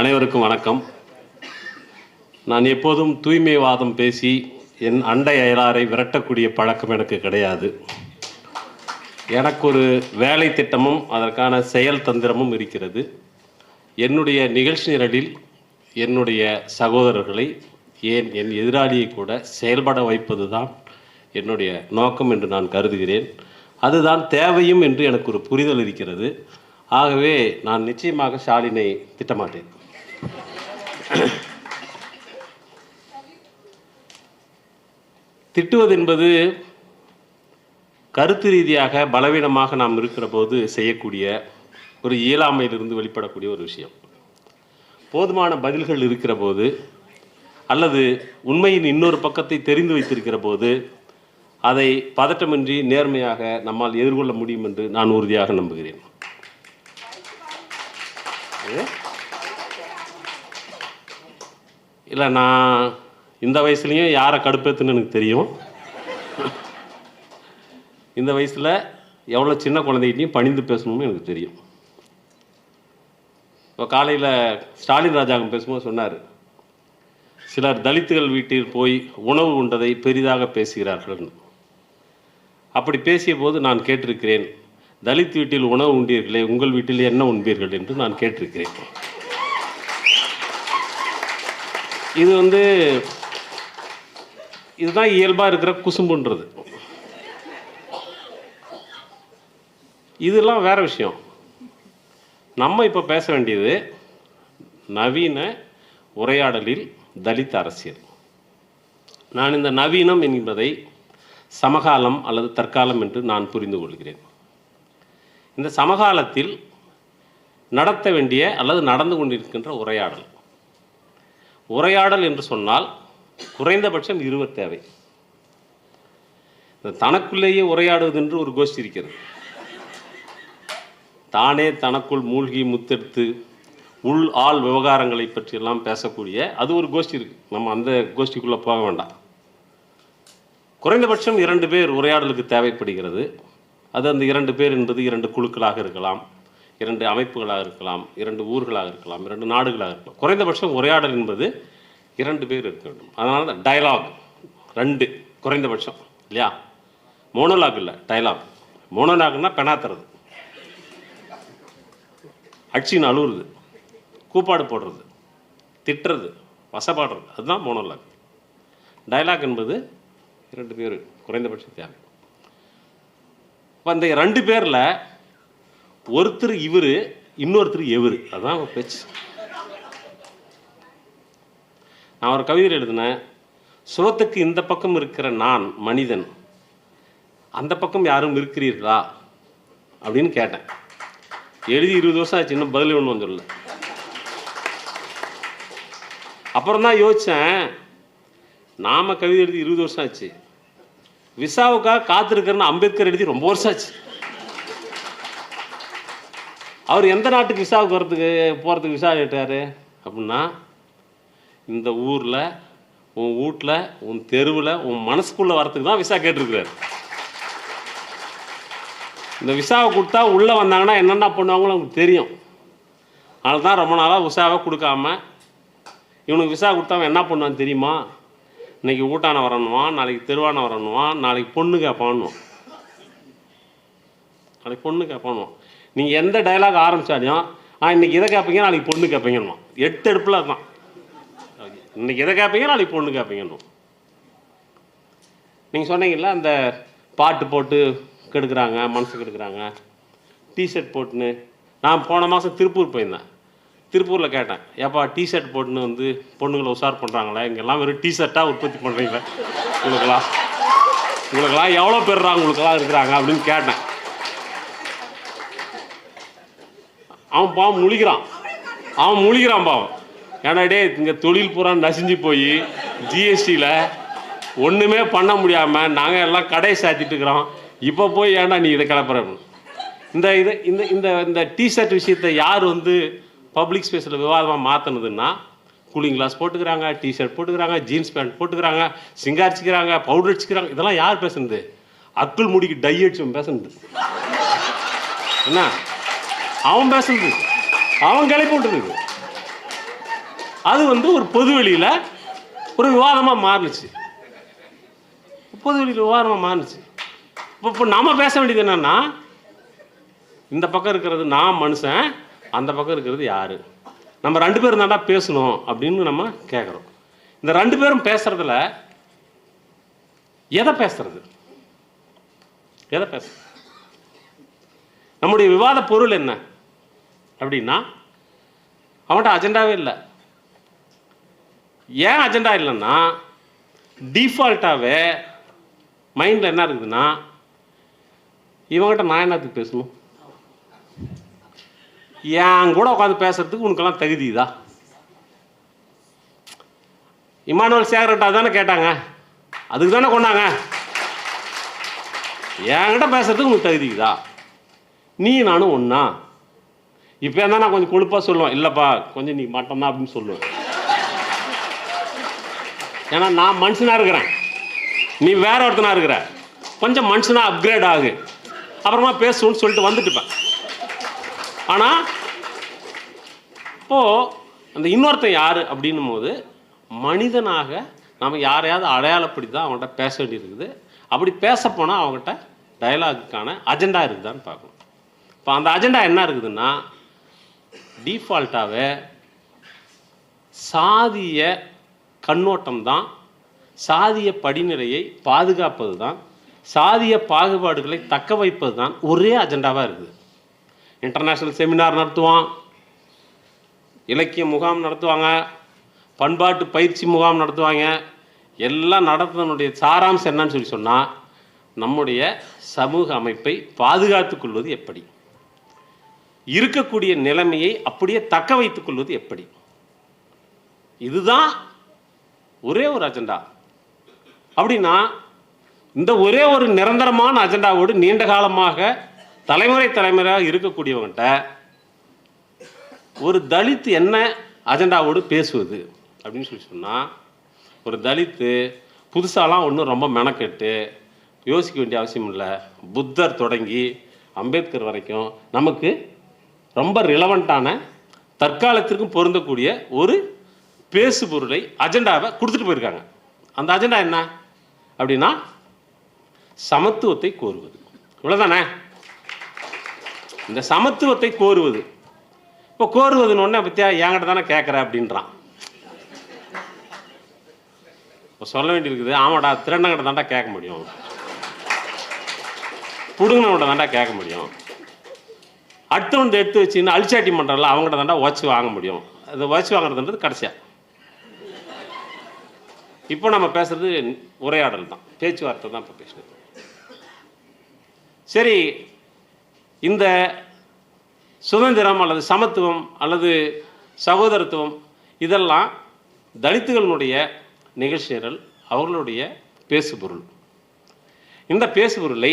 அனைவருக்கும் வணக்கம். நான் எப்போதும் தூய்மைவாதம் பேசி என் அண்டை அயலாரை விரட்டக்கூடிய பழக்கம் எனக்கு கிடையாது. எனக்கு ஒரு வேலை திட்டமும் அதற்கான செயல் தந்திரமும் இருக்கிறது. என்னுடைய நிகழ்ச்சி நிரலில் என்னுடைய சகோதரர்களை, ஏன் என் எதிராளியை கூட செயல்பட வைப்பது தான் என்னுடைய நோக்கம் என்று நான் கருதுகிறேன். அதுதான் தேவையும் என்று எனக்கு ஒரு புரிதல் இருக்கிறது. ஆகவே நான் நிச்சயமாக ஸ்டாலினை திட்டமாட்டேன். திட்டுவது என்பது கருத்து ரீதியாக பலவீனமாக நாம் இருக்கிற போது செய்யக்கூடிய ஒரு இயலாமையிலிருந்து வெளிப்படக்கூடிய ஒரு விஷயம். போதுமான பதில்கள் இருக்கிற போது அல்லது உண்மையின் இன்னொரு பக்கத்தை தெரிந்து வைத்திருக்கிற போது அதை பதட்டமின்றி நேர்மையாக நம்மால் எதிர்கொள்ள முடியும் என்று நான் உறுதியாக நம்புகிறேன். இல்லை, நான் இந்த வயசுலேயும் யாரை கடுப்பேற்றுன்னு எனக்கு தெரியும். இந்த வயசில் எவ்வளோ சின்ன குழந்தைகிட்டையும் பணிந்து பேசணும்னு எனக்கு தெரியும். இப்போ காலையில் ஸ்டாலின் ராஜாங்கம் பேசும்போது சொன்னார், சிலர் தலித்துகள் வீட்டில் போய் உணவு உண்டதை பெரிதாக பேசுகிறார்கள்னு. அப்படி பேசிய போது நான் கேட்டிருக்கிறேன், தலித் வீட்டில் உணவு உண்டீர்களே, உங்கள் வீட்டில் என்ன உண்பீர்கள் என்று நான் கேட்டிருக்கிறேன். இதுதான் இயல்பாக இருக்கிற குசும்புன்றது. இதெல்லாம் வேற விஷயம். நம்ம இப்போ பேச வேண்டியது நவீன உரையாடலில் தலித் அரசியல். நான் இந்த நவீனம் என்பதை சமகாலம் அல்லது தற்காலம் என்று நான் புரிந்து கொள்கிறேன். இந்த சமகாலத்தில் நடத்த வேண்டிய அல்லது நடந்து கொண்டிருக்கின்ற உரையாடல் என்று சொன்னால் குறைந்தபட்சம் இருவர் தேவை. தனக்குள்ளேயே உரையாடுவது என்று ஒரு கோஷ்டி இருக்கிறது. தானே தனக்குள் மூழ்கி முத்தெடுத்து உள் ஆள் விவகாரங்களை பற்றியெல்லாம் பேசக்கூடிய அது ஒரு கோஷ்டி இருக்குது. நம்ம அந்த கோஷ்டிக்குள்ளே போக வேண்டாம். குறைந்தபட்சம் 2 பேர் உரையாடலுக்கு தேவைப்படுகிறது. அது அந்த 2 பேர் என்பது 2 குழுக்களாக இருக்கலாம், 2 அமைப்புகளாக இருக்கலாம், 2 ஊர்களாக இருக்கலாம், 2 நாடுகளாக இருக்கலாம். குறைந்தபட்சம் உரையாடல் என்பது 2 பேர் இருக்க வேண்டும். அதனால தான் டயலாக் 2 குறைந்தபட்சம், இல்லையா? மோனோலாக் இல்லை, டயலாக். மோனோலாக்னா பெணாத்துறது, அச்சின்னு அழுவுறது, கூப்பாடு போடுறது, திட்டுறது, வசப்பாடுறது, அதுதான் மோனோலாக். டயலாக் என்பது 2 பேர் குறைந்தபட்சம் தேவை. இப்போ அந்த 2 பேரில் ஒருத்தர் இவர், இன்னொருத்தர் எவர், அதுதான் பேச்சு. நான் ஒரு கவிதை எழுதினேன், சுவத்துக்கு இந்த பக்கம் இருக்கிற நான் மனிதன், அந்த பக்கம் யாரும் இருக்கிறீர்களா அப்படின்னு கேட்டேன். எழுதி 20 வருஷம் ஆச்சு, இன்னும் பதில் ஒன்றும் சொல்லல. அப்புறம் தான் யோசித்தேன், நாம கவிதை எழுதி 20 வருஷம் ஆச்சு, விசாவுக்காக காத்திருக்கிறன்னு அம்பேத்கர் எழுதி ரொம்ப வருஷம் ஆச்சு. அவர் எந்த நாட்டுக்கு விசாவுக்கு போகிறதுக்கு விசா கேட்டார் அப்படின்னா, இந்த ஊரில், உன் வீட்டில், உன் தெருவில், உன் மனசுக்குள்ளே வரத்துக்கு தான் விசா கேட்டிருக்கிறார். இந்த விசாவை கொடுத்தா உள்ளே வந்தாங்கன்னா என்னென்ன பண்ணுவாங்களோ அவங்களுக்கு தெரியும். அதனால தான் ரொம்ப நாளாக விசாவை கொடுக்காம, இவனுக்கு விசா கொடுத்தவன் என்ன பண்ணுவான்னு தெரியுமா? இன்றைக்கி ஊட்டான வரணுவான், நாளைக்கு தெருவான வரணுவான், நாளைக்கு பொண்ணு கேட்பான்னுவான். நாளைக்கு பொண்ணு கேட்பானுவான். நீங்கள் எந்த டைலாக் ஆரம்பித்தாலையும் இன்றைக்கி இதை கேட்பீங்க, நாளைக்கு பொண்ணு கேட்பீங்கன்னு 8 அடுப்பில் தான். இன்றைக்கி எதை கேட்பீங்க, நாளைக்கு பொண்ணு கேட்பீங்கன்னு. நீங்கள் சொன்னீங்கல்ல, அந்த பாட்டு போட்டு கெடுக்குறாங்க, மனசு கெடுக்குறாங்க, டிஷர்ட் போட்டுன்னு. நான் போன மாதம் திருப்பூர் போயிருந்தேன். திருப்பூரில் கேட்டேன், ஏப்பா டிஷர்ட் போட்டுன்னு பொண்ணுங்களை உஷார் பண்ணுறாங்களே, இங்கெல்லாம் வெறும் டிஷர்ட்டாக உற்பத்தி பண்ணுறீங்க, உங்களுக்கெல்லாம் எவ்வளோ பேர்றாங்க, உங்களுக்கெல்லாம் இருக்கிறாங்க அப்படின்னு கேட்டேன். அவன் பாவம் முழிக்கிறான் பாவம். ஏன்னா டே, இங்கே தொழில் பூரா நசிஞ்சு போய் ஜிஎஸ்டியில் ஒன்றுமே பண்ண முடியாமல் நாங்கள் எல்லாம் கடையை சாத்திட்டு இருக்கிறோம். இப்போ போய் ஏன்னா நீ இதை கிளப்புற? இந்த டிஷர்ட் விஷயத்தை யார் பப்ளிக் ஸ்பேஸில் விவாதமாக மாற்றினதுன்னா, கூலிங் கிளாஸ் போட்டுக்கிறாங்க, டிஷர்ட் போட்டுக்கிறாங்க, ஜீன்ஸ் பேண்ட் போட்டுக்கிறாங்க, சிங்காரிச்சிக்கிறாங்க, பவுடர் அடிச்சுக்கிறாங்க. இதெல்லாம் யார் பேசுனது? அக்குள் முடிக்கு டை அடிச்சு பேசுனது என்ன? அவன் பேசுனது, அவன் கிளப்பி விட்டுருக்கு. அது ஒரு பொதுவெளியில் ஒரு விவாதமாக மாறுனுச்சு. பொதுவெளியில் விவாதமாக மாறுனுச்சு. இப்போ நம்ம பேச வேண்டியது என்னன்னா, இந்த பக்கம் இருக்கிறது நான் மனுஷன், அந்த பக்கம் இருக்கிறது யாரு, நம்ம 2 பேரும் தாண்டா பேசணும் அப்படின்னு நம்ம கேட்குறோம். இந்த 2 பேரும் பேசுறதுல எதை பேசுறது? நம்முடைய விவாத பொருள் என்ன அப்படின்னா, அவன்கிட்ட அஜெண்டாவே இல்லை. ஏன் அஜெண்டா இல்லைன்னா, டிஃபால்ட்டாகவே மைண்டில் என்ன இருக்குதுன்னா, இவங்ககிட்ட நான் என்னத்துக்கு பேசணும், என் கூட உட்காந்து பேசுறதுக்கு உனக்கெல்லாம் தகுதிதா? இமானுவேல் சேகரட்டா தானே கேட்டாங்க, அதுக்கு தானே கொண்டாங்க. என்கிட்ட பேசுறதுக்கு உங்களுக்கு தகுதிக்குதா? நீ நானும் ஒன்றா? இப்போ இருந்தால் நான் கொஞ்சம் கொழுப்பாக சொல்லுவேன், இல்லைப்பா கொஞ்சம் நீ மாட்டோம்னா அப்படின்னு சொல்லுவேன். ஏன்னா நான் மனுஷனாக இருக்கிறேன், நீ வேற ஒருத்தனா இருக்கிற, கொஞ்சம் மனுஷனாக அப்கிரேட் ஆகு, அப்புறமா பேசுவோன்னு சொல்லிட்டு வந்துட்டுப்பேன். ஆனால் இப்போது அந்த இன்னொருத்தன் யார் அப்படின்னும் போது, மனிதனாக நம்ம யாரையாவது அடையாளப்படுத்தி தான் அவங்கள்ட்ட பேச வேண்டியிருக்குது. அப்படி பேச போனால் அவங்ககிட்ட டயலாகுக்கான அஜெண்டா இருக்குதான்னு பார்க்கணும். இப்போ அந்த அஜெண்டா என்ன இருக்குதுன்னா, டிஃபால்ட்டாகவே சாதிய கண்ணோட்டம் தான், சாதிய படிநிலையை பாதுகாப்பது தான், சாதிய பாகுபாடுகளை தக்க வைப்பது தான் ஒரே அஜெண்டாவாக இருக்குது. இன்டர்நேஷ்னல் செமினார் நடத்துவான், இலக்கிய முகாம் நடத்துவாங்க, பண்பாட்டு பயிற்சி முகாம் நடத்துவாங்க. எல்லாம் நடத்துவதனுடைய சாராம்சம் என்னன்னு சொல்லி சொன்னால், நம்முடைய சமூக அமைப்பை பாதுகாத்துக் கொள்வது எப்படி, இருக்கக்கூடிய நிலைமையை அப்படியே தக்க வைத்துக் கொள்வது எப்படி, இதுதான் ஒரே ஒரு அஜெண்டா. அப்படின்னா இந்த ஒரே ஒரு நிரந்தரமான அஜெண்டாவோடு நீண்ட காலமாக தலைமுறையாக இருக்கக்கூடியவங்கள்ட்ட ஒரு தலித் என்ன அஜெண்டாவோடு பேசுவது அப்படின்னு சொல்லி சொன்னால், ஒரு தலித்து புதுசாலாம் ஒன்றும் ரொம்ப மெனக்கெட்டு யோசிக்க வேண்டிய அவசியம் இல்லை. புத்தர் தொடங்கி அம்பேத்கர் வரைக்கும் நமக்கு ரொம்ப ரிலவெண்ட்டான, தற்காலத்திற்கும் பொருந்தக்கூடிய ஒரு பேசு பொருளை அஜெண்டாவை கொடுத்துட்டு போயிருக்காங்க. அந்த அஜெண்டா என்ன அப்படின்னா, சமத்துவத்தை கோருவது. இவ்வளோதானே? இந்த சமத்துவத்தை கோருவது. இப்போ கோருவதுன்னு ஒன்றே பற்றியா என்கிட்ட தானே கேட்குற அப்படின்றான். இப்போ சொல்ல வேண்டியிருக்குது, ஆமாடா திருடங்கிட்ட தாண்டா கேட்க முடியும், புடுங்கினவன்கிட்ட தாண்டா கேட்க முடியும், அடுத்தவன் எடுத்து வச்சுன்னு அழிச்சாட்டி பண்ணுறல அவங்ககிட்ட தாண்டா உழைச்சி வாங்க முடியும். அது உழைச்சி வாங்குறதுன்றது கடைசியாக. இப்போ நம்ம பேசுறது உரையாடல் தான், பேச்சுவார்த்தை தான் இப்போ பேசுகிறது. சரி, இந்த சுதந்திரம் அல்லது சமத்துவம் அல்லது சகோதரத்துவம் இதெல்லாம் தலித்துகளுடைய நிகழ்ச்சிகள், அவர்களுடைய பேசுபொருள். இந்த பேசுபொருளை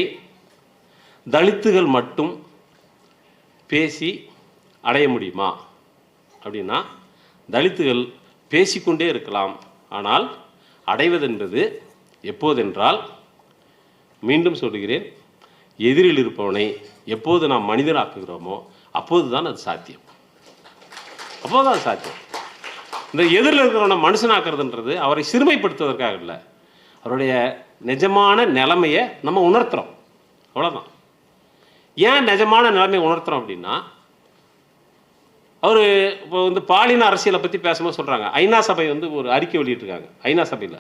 தலித்துகள் மட்டும் பேசி அடைய முடியுமா அப்படின்னா, தலித்துகள் பேசிக்கொண்டே இருக்கலாம். ஆனால் அடைவதென்பது எப்போதென்றால், மீண்டும் சொல்கிறேன், எதிரில் இருப்பவனை எப்போது நாம் மனிதனாக்குகிறோமோ அப்போது தான் அது சாத்தியம். அப்போதுதான் அது சாத்தியம். இந்த எதிரில் இருக்கிறவனை மனுஷனாக்குறதுன்றது அவரை சிறுமைப்படுத்துவதற்காக இல்லை, அவருடைய நிஜமான நிலைமையை நம்ம உணர்த்துறோம், அவ்வளோதான். ஏன் நிஜமான நிலைமையை உணர்த்துறோம் அப்படின்னா, அவர் இப்போ பாலின அரசியலை பற்றி பேசும்போது சொல்கிறாங்க, ஐநா சபை ஒரு அறிக்கை வெளியிட்டிருக்காங்க. ஐநா சபையில்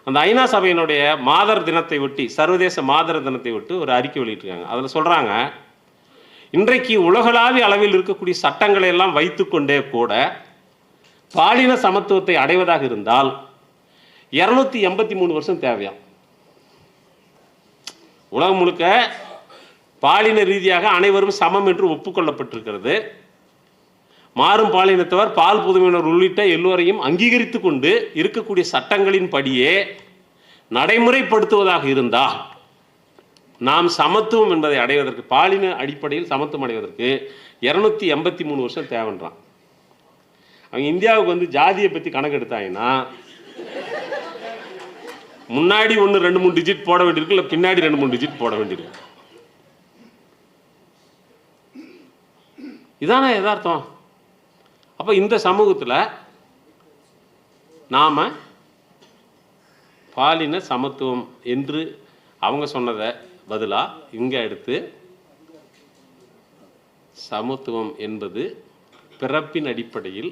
அந்த ஐநா சபையினுடைய மாதர் தினத்தை ஒட்டி, சர்வதேச மாதர் தினத்தை ஒட்டி ஒரு அறிக்கை வெளியிட்டிருக்காங்க. அதில் சொல்கிறாங்க, இன்றைக்கு உலகளாவிய அளவில் இருக்கக்கூடிய சட்டங்களை எல்லாம் வைத்துக்கொண்டே கூட பாலின சமத்துவத்தை அடைவதாக இருந்தால் 283 வருஷம் தேவையாம். உலகம் முழுக்க பாலின ரீதியாக அனைவரும் சமம் என்று ஒப்புக்கொள்ளப்பட்டிருக்கிறது. மாறும் பாலினத்தவர், பால் புதுமையினர் உள்ளிட்ட எல்லோரையும் அங்கீகரித்து கொண்டு இருக்கக்கூடிய சட்டங்களின் படியே நடைமுறைப்படுத்துவதாக இருந்தால் நாம் சமத்துவம் என்பதை அடைவதற்கு, பாலின அடிப்படையில் சமத்துவம் அடைவதற்கு 283 வருஷம் தேவைன்றான். அவங்க இந்தியாவுக்கு ஜாதியை பற்றி கணக்கு எடுத்தாங்கன்னா முன்னாடி 1 2 3 டிஜிட் போட வேண்டியிருக்கு, இல்லை பின்னாடி 2 3 டிஜிட் போட வேண்டியிருக்கு. இதானே யதார்த்தம். அப்போ இந்த சமூகத்தில் நாம் பாலின சமத்துவம் என்று அவங்க சொன்னதை பதிலாக இங்கே எடுத்து சமத்துவம் என்பது பிறப்பின் அடிப்படையில்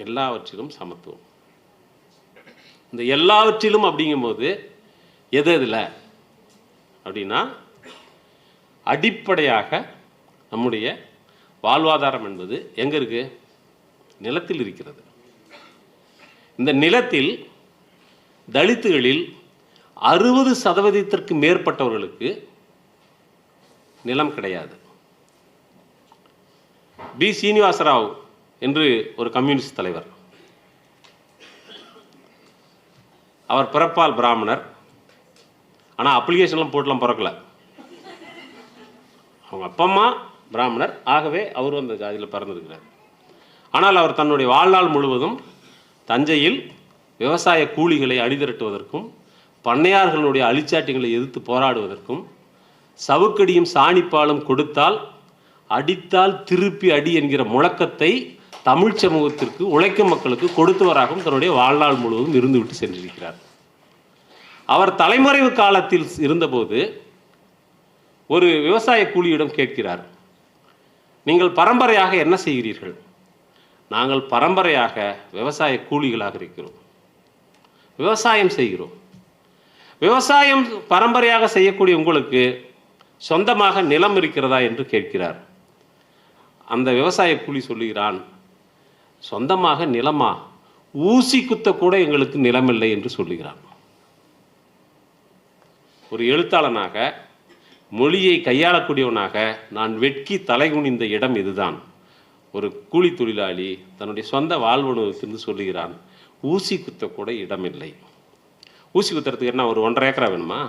எல்லாவற்றிலும் சமத்துவம். இந்த எல்லாவற்றிலும் அப்படிங்கும்போது எது இதில் அப்படின்னா, அடிப்படையாக நம்முடைய வாழ்வாதாரம் என்பது எங்கே இருக்கு? நிலத்தில் இருக்கிறது. இந்த நிலத்தில் தலித்துகளில் 60% மேற்பட்டவர்களுக்கு நிலம் கிடையாது. பி சீனிவாசராவ் என்று ஒரு கம்யூனிஸ்ட் தலைவர், அவர் பிறப்பால் பிராமணர், ஆனால் அப்ளிகேஷன்லாம் போட்டுலாம் பிறக்கல. அவங்க அப்பா அம்மா பிராமணர், ஆகவே அவரும் அந்த ஜாதியில் பிறந்திருக்கிறார். ஆனால் அவர் தன்னுடைய வாழ்நாள் முழுவதும் தஞ்சையில் விவசாய கூலிகளை அணிதிரட்டுவதற்கும் பண்ணையார்களுடைய அழிச்சாட்டிகளை எதிர்த்து போராடுவதற்கும் சவுக்கடியும் சாணிப்பாலும் கொடுத்தால் அடித்தால் திருப்பி அடி என்கிற முழக்கத்தை தமிழ் சமூகத்திற்கு, உழைக்கும் மக்களுக்கு கொடுத்தவராகவும் தன்னுடைய வாழ்நாள் முழுவதும் இருந்துவிட்டு சென்றிருக்கிறார். அவர் தலைமறைவு காலத்தில் இருந்தபோது ஒரு விவசாய கூலியிடம் கேட்கிறார், நீங்கள் பரம்பரையாக என்ன செய்கிறீர்கள்? நாங்கள் பரம்பரையாக விவசாய கூலிகளாக இருக்கிறோம், விவசாயம் செய்கிறோம். விவசாயம் பரம்பரையாக செய்யக்கூடிய உங்களுக்கு சொந்தமாக நிலம் இருக்கிறதா என்று கேட்கிறார். அந்த விவசாய கூலி சொல்லுகிறான், சொந்தமாக நிலமா? ஊசி குத்த கூட எங்களுக்கு நிலமில்லை என்று சொல்லுகிறான். ஒரு எழுத்தாளனாக, மொழியை கையாளக்கூடியவனாக நான் வெட்கி தலைகுனிந்த இடம் இதுதான். ஒரு கூலி தொழிலாளி தன்னுடைய சொந்த வாழ்வுணர்வு சொல்லுகிறான், ஊசி குத்த கூட இடமில்லை. ஊசி குத்துறதுக்கு என்ன ஒரு 1.5 ஏக்கரா வேணுமா?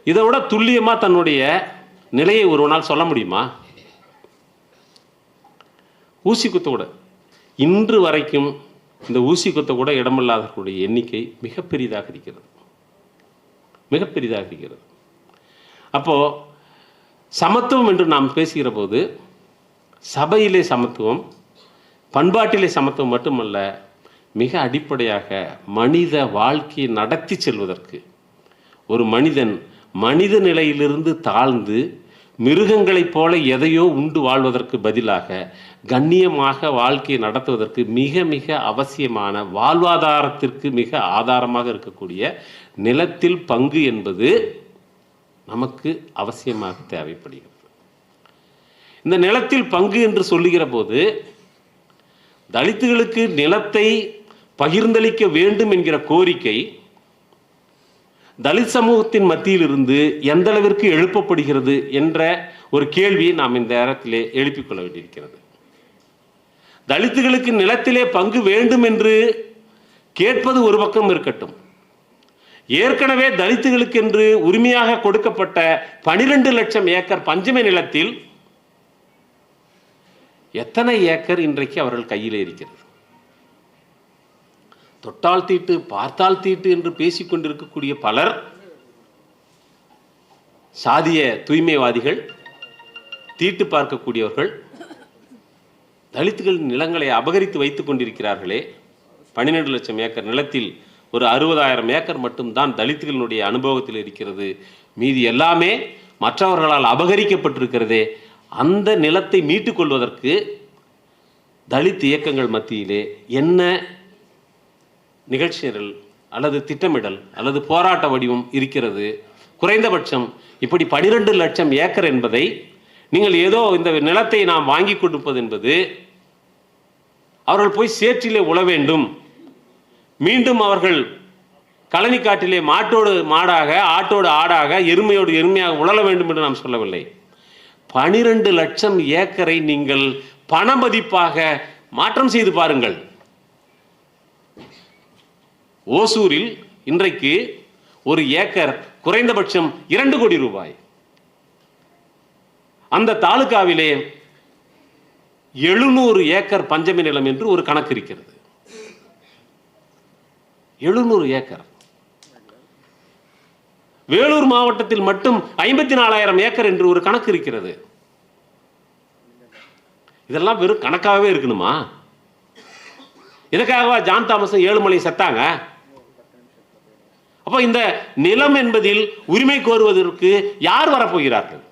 இதை விட துல்லியமாக தன்னுடைய நிலையை ஒருவனால் சொல்ல முடியுமா? ஊசி குத்த கூட இன்று வரைக்கும் இந்த ஊசி குத்த கூட இடமில்லாதவர்களுடைய எண்ணிக்கை மிகப்பெரிதாக இருக்கிறது, மிகப்பெரிதாக இருக்கிறது. அப்போது சமத்துவம் என்று நாம் பேசுகிற போது சபையிலே சமத்துவம், பண்பாட்டிலே சமத்துவம் மட்டுமல்ல, மிக அடிப்படையாக மனித வாழ்க்கையை நடத்தி செல்வதற்கு ஒரு மனிதன் மனித நிலையிலிருந்து தாழ்ந்து மிருகங்களைப் போல எதையோ உண்டு வாழ்வதற்கு பதிலாக கண்ணியமாக வாழ்க்கையை நடத்துவதற்கு மிக மிக அவசியமான, வாழ்வாதாரத்திற்கு மிக ஆதாரமாக இருக்கக்கூடிய நிலத்தில் பங்கு என்பது நமக்கு அவசியமாக தேவைப்படுகிறது. இந்த நிலத்தில் பங்கு என்று சொல்லுகிற போது தலித்துகளுக்கு நிலத்தை பகிர்ந்தளிக்க வேண்டும் என்கிற கோரிக்கை தலித் சமூகத்தின் மத்தியிலிருந்து எந்த அளவிற்கு எழுப்பப்படுகிறது என்ற ஒரு கேள்வியை நாம் இந்த நேரத்திலே எழுப்பிக் கொள்ள வேண்டியிருக்கிறது. தலித்துகளுக்கு நிலத்திலே பங்கு வேண்டும் என்று கேட்பது ஒரு பக்கம் இருக்கட்டும், ஏற்கனவே தலித்துகளுக்கு என்று உரிமையாக கொடுக்கப்பட்ட 12 லட்சம் ஏக்கர் பஞ்சமி நிலத்தில் எத்தனை ஏக்கர் இன்றைக்கு அவர்கள் கையில் இருக்கிறது? தொட்டால் தீட்டு பார்த்தால் தீட்டு என்று பேசிக்கொண்டிருக்கக்கூடிய பலர் சாதிய தூய்மைவாதிகள், தீட்டு பார்க்கக்கூடியவர்கள் தலித்துகள் நிலங்களை அபகரித்து வைத்துக் கொண்டிருக்கிறார்களே. 12 லட்சம் ஏக்கர் நிலத்தில் ஒரு 60,000 ஏக்கர் மட்டும்தான் தலித்துகளுடைய அனுபவத்தில் இருக்கிறது, மீதி எல்லாமே மற்றவர்களால் அபகரிக்கப்பட்டிருக்கிறதே. அந்த நிலத்தை மீட்டுக் கொள்வதற்கு தலித் இயக்கங்கள் மத்தியிலே என்ன நிகழ்ச்சிகள் அல்லது திட்டமிடல் அல்லது போராட்ட வடிவம் இருக்கிறது? குறைந்தபட்சம் இப்படி 12 லட்சம் ஏக்கர் என்பதை நீங்கள் ஏதோ இந்த நிலத்தை நாம் வாங்கி கொடுப்பது என்பது, அவர்கள் போய் சேற்றிலே உழ வேண்டும், மீண்டும் அவர்கள் கழனிக்காட்டிலே மாட்டோடு மாடாக, ஆட்டோடு ஆடாக, எருமையோடு எருமையாக உழல வேண்டும் என்று நாம் சொல்லவில்லை. 12 லட்சம் ஏக்கரை நீங்கள் பண மதிப்பாக மாற்றம் செய்து பாருங்கள். ஓசூரில் இன்றைக்கு ஒரு ஏக்கர் குறைந்தபட்சம் 2 கோடி ரூபாய். அந்த தாலுகாவிலே 700 ஏக்கர் பஞ்சமி நிலம் என்று ஒரு கணக்கு இருக்கிறது. 700 ஏக்கர். வேலூர் மாவட்டத்தில் மட்டும் 54,000 ஏக்கர் என்று ஒரு கணக்கு இருக்கிறது. இதெல்லாம் வெறும் கணக்காகவே இருக்கணுமா? இதுக்காகவா ஜான் தாமஸும் ஏழுமலை செத்தாங்க? அப்போ இந்த நிலம் என்பதில் உரிமை கோருவதற்கு யார் வரப்போகிறார்கள்?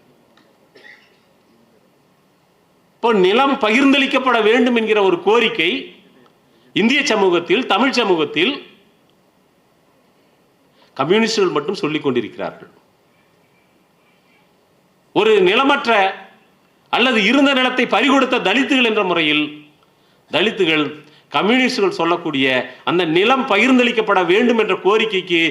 இப்போ நிலம் பகிர்ந்தளிக்கப்பட வேண்டும் என்கிற ஒரு கோரிக்கை இந்திய சமூகத்தில், தமிழ் சமூகத்தில் கம்யூனிஸ்டுகள் மட்டும் சொல்லிக் கொண்டிருக்கிறார்கள். ஒரு நிலமற்ற அல்லது இருந்த நிலத்தை பறிகொடுத்த தலித்துகள் என்ற முறையில் தலித்துகள் கம்யூனிஸ்டுகள் சொல்லக்கூடிய அந்த நிலம் பகிர்ந்தளிக்கப்பட வேண்டும் என்ற கோரிக்கைக்கு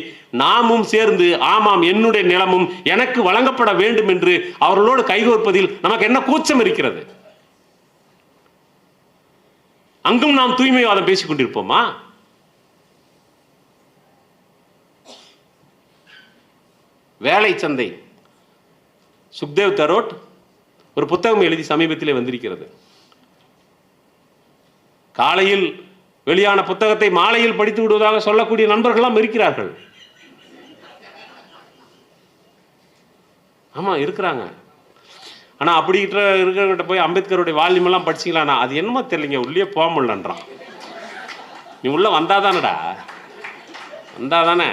நாமும் சேர்ந்து ஆமாம் என்னுடைய நிலமும் எனக்கு வழங்கப்பட வேண்டும் என்று அவர்களோடு கைகோர்ப்பதில் நமக்கு என்ன கூச்சம் இருக்கிறது? அங்கும் நாம் தூய்மைவாதம் பேசிக் கொண்டிருப்போமா? வேலை சந்தை, சுக்தேவ் தரோட் ஒரு புத்தகம் எழுதி சமீபத்திலே வந்திருக்கிறது. காலையில் வெளியான புத்தகத்தை மாலையில் படித்து விடுவதாக சொல்லக்கூடிய நண்பர்கள்லாம் இருக்கிறார்கள். ஆமா இருக்கிறாங்க. ஆனா அப்படி இருக்கிறவங்கிட்ட போய் அம்பேத்கருடைய வால்யூம் எல்லாம் படிச்சிங்களா? அது என்னமோ தெரியலைங்க, உள்ளே போக முடியலன்றான். நீ உள்ள வந்தாதானடா, வந்தாதானே.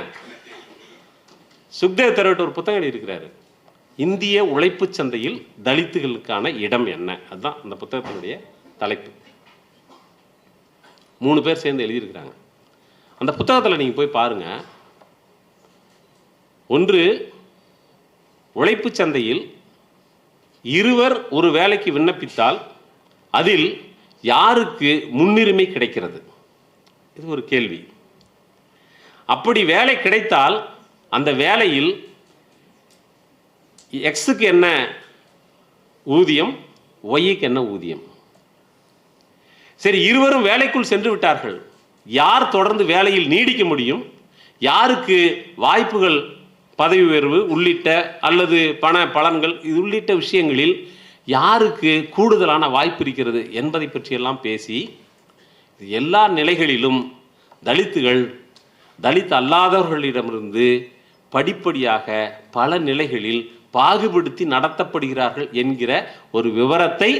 சுக்தேவ் தரோட் ஒரு புத்தகம் எழுதியிருக்கிறாரு, இந்திய உழைப்பு சந்தையில் தலித்துகளுக்கான இடம் என்ன. அதுதான் அந்த புத்தகத்தினுடைய தலைப்பு. 3 பேர் சேர்ந்து எழுதியிருக்கிறாங்க. அந்த புத்தகத்தில் நீங்கள் போய் பாருங்க. ஒன்று, உழைப்பு சந்தையில் இருவர் ஒரு வேலைக்கு விண்ணப்பித்தால் அதில் யாருக்கு முன்னுரிமை கிடைக்கிறது? இது ஒரு கேள்வி. அப்படி வேலை கிடைத்தால் அந்த வேலையில் எக்ஸுக்கு என்ன ஊதியம், ஒய்க்கு என்ன ஊதியம்? சரி, இருவரும் வேலைக்குள் சென்று விட்டார்கள். யார் தொடர்ந்து வேலையில் நீடிக்க முடியும்? யாருக்கு வாய்ப்புகள், பதவி உயர்வு உள்ளிட்ட அல்லது பண பலன்கள் இது உள்ளிட்ட விஷயங்களில் யாருக்கு கூடுதலான வாய்ப்பு இருக்கிறது என்பதை பற்றியெல்லாம் பேசி எல்லா நிலைகளிலும் தலித்துகள் தலித் அல்லாதவர்களிடமிருந்து படிப்படியாக பல நிலைகளில் பாகுபடுத்தி நடத்தப்படுகிறார்கள் என்கிற ஒரு விவரத்தை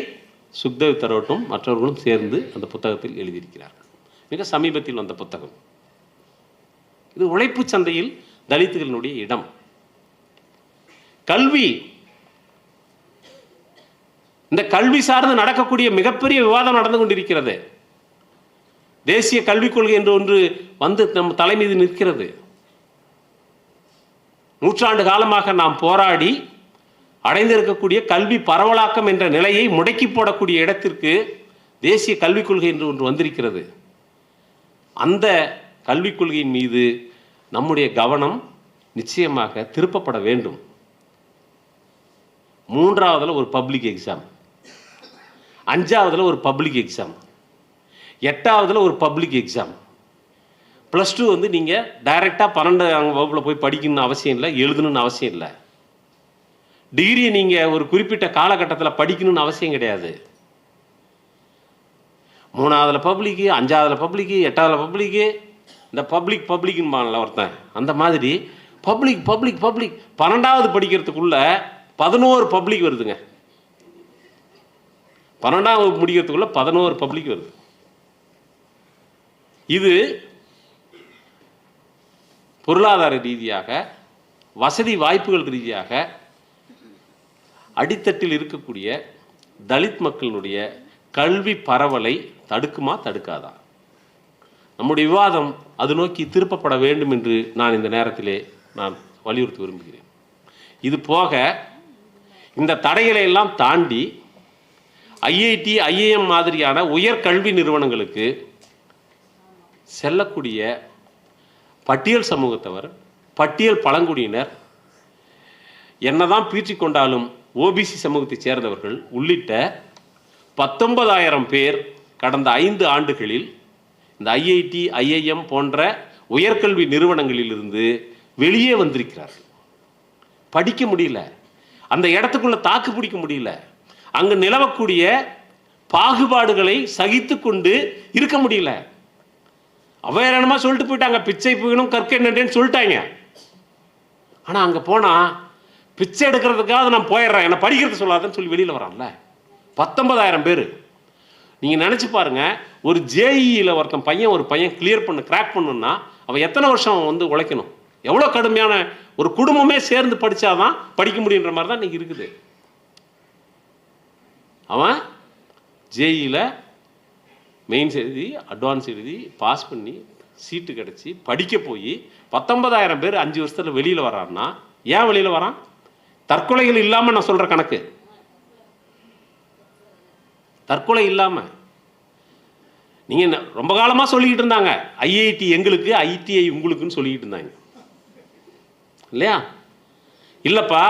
சுக்தேவ் தரோட்டும் மற்றவர்களும் சேர்ந்து அந்த புத்தகத்தில் எழுதியிருக்கிறார்கள். மிக சமீபத்தில் வந்த புத்தகம் இது. உழைப்பு சந்தையில் தலித்துகளினுடைய இடம். கல்வி, இந்த கல்வி சார்ந்து நடக்கக்கூடிய மிகப்பெரிய விவாதம் நடந்து கொண்டிருக்கிறது. தேசிய கல்விக் கொள்கை என்று ஒன்று வந்து நம் தலை மீது நிற்கிறது. நூற்றாண்டு காலமாக நாம் போராடி அடைந்திருக்கக்கூடிய கல்வி பரவலாக்கம் என்ற நிலையை முடக்கி போடக்கூடிய இடத்திற்கு தேசிய கல்விக் கொள்கை என்று ஒன்று வந்திருக்கிறது. அந்த கல்விக் கொள்கையின் மீது நம்முடைய கவனம் நிச்சயமாக திருப்பப்பட வேண்டும். 3ஆவதுல ஒரு பப்ளிக் எக்ஸாம், 5ஆவதுல ஒரு பப்ளிக் எக்ஸாம், 8ஆவதுல ஒரு பப்ளிக் எக்ஸாம். +2 வந்து நீங்கள் டைரெக்டாக 12ஆம் வகுப்பில் போய் படிக்கணும்னு அவசியம் இல்லை, எழுதணும்னு அவசியம் இல்லை. டிகிரி நீங்கள் ஒரு குறிப்பிட்ட காலகட்டத்தில் படிக்கணும்னு அவசியம் கிடையாது. 3ஆவதுல பப்ளிக்கு, 5ஆவதுல பப்ளிக்கு, 8ஆவதுல பப்ளிக்கு, இந்த பப்ளிக்னு ஒருத்தன் அந்த மாதிரி பப்ளிக் 12ஆவது படிக்கிறதுக்குள்ள 11 பப்ளிக் வருதுங்க. 12ஆவது முடிக்கிறதுக்குள்ள 11 பப்ளிக் வருது. இது பொருளாதார ரீதியாக, வசதி வாய்ப்புகள் ரீதியாக அடித்தட்டில் இருக்கக்கூடிய தலித் மக்களினுடைய கல்வி பரவலை தடுக்குமா தடுக்காதா? நம்முடைய விவாதம் அது நோக்கி திருப்பப்பட வேண்டும் என்று நான் இந்த நேரத்திலே நான் வலியுறுத்தி விரும்புகிறேன். இது போக இந்த தடைகளை எல்லாம் தாண்டி ஐஐடி, ஐஏஎம் மாதிரியான உயர்கல்வி நிறுவனங்களுக்கு செல்லக்கூடிய பட்டியல் சமூகத்தவர், பட்டியல் பழங்குடியினர், என்னதான் பீற்றிக்கொண்டாலும் ஓபிசி சமூகத்தைச் சேர்ந்தவர்கள் உள்ளிட்ட 19,000 பேர் கடந்த 5 ஆண்டுகளில் இந்த ஐஐடி, ஐஐஎம் போன்ற உயர்கல்வி நிறுவனங்களிலிருந்து வெளியே வந்திருக்கிறார்கள். படிக்க முடியல, அந்த இடத்துக்குள்ள தாக்கு பிடிக்க முடியல, அங்கு நிலவக்கூடிய பாகுபாடுகளை சகித்து கொண்டு இருக்க முடியல. அவையாரமா சொல்லிட்டு போயிட்டாங்க, பிச்சை போயிடும் கற்க நன்றேன்னு சொல்லிட்டாங்க. ஆனால் அங்கே போனால் பிச்சை எடுக்கிறதுக்காக நான் போயிடுறேன், என்னை படிக்கிறது சொல்லாதுன்னு சொல்லி வெளியில் வரான்ல. 19,000 பேர். நீங்கள் நினச்சி பாருங்கள், ஒரு ஜேஇயில் ஒரு பையன் கிராக் பண்ணணும்னா அவன் எத்தனை வருஷம் வந்து உழைக்கணும், எவ்வளோ கடுமையான, ஒரு குடும்பமே சேர்ந்து படித்தாதான் படிக்க முடியுன்ற மாதிரி தான் இன்றைக்கி இருக்குது. அவன் ஜேஇயில் மெயின்ஸ் எழுதி அட்வான்ஸ் எழுதி பாஸ் பண்ணி சீட்டு கிடச்சி படிக்க போய் 19,000 பேர் 5 வருஷத்தில் வெளியில் வரான்னா ஏன் வெளியில் வரான்? தற்கொலைகள் இல்லாமல் நான் சொல்கிற கணக்கு, தற்கொலை இல்லாமல். நீங்கள் ரொம்ப காலமாக சொல்லிக்கிட்டு இருந்தாங்க ஐஐடி எங்களுக்கு ஐடிஐ உங்களுக்குன்னு சொல்லிக்கிட்டு இருந்தாங்க இல்லையா? இல்லைப்பா,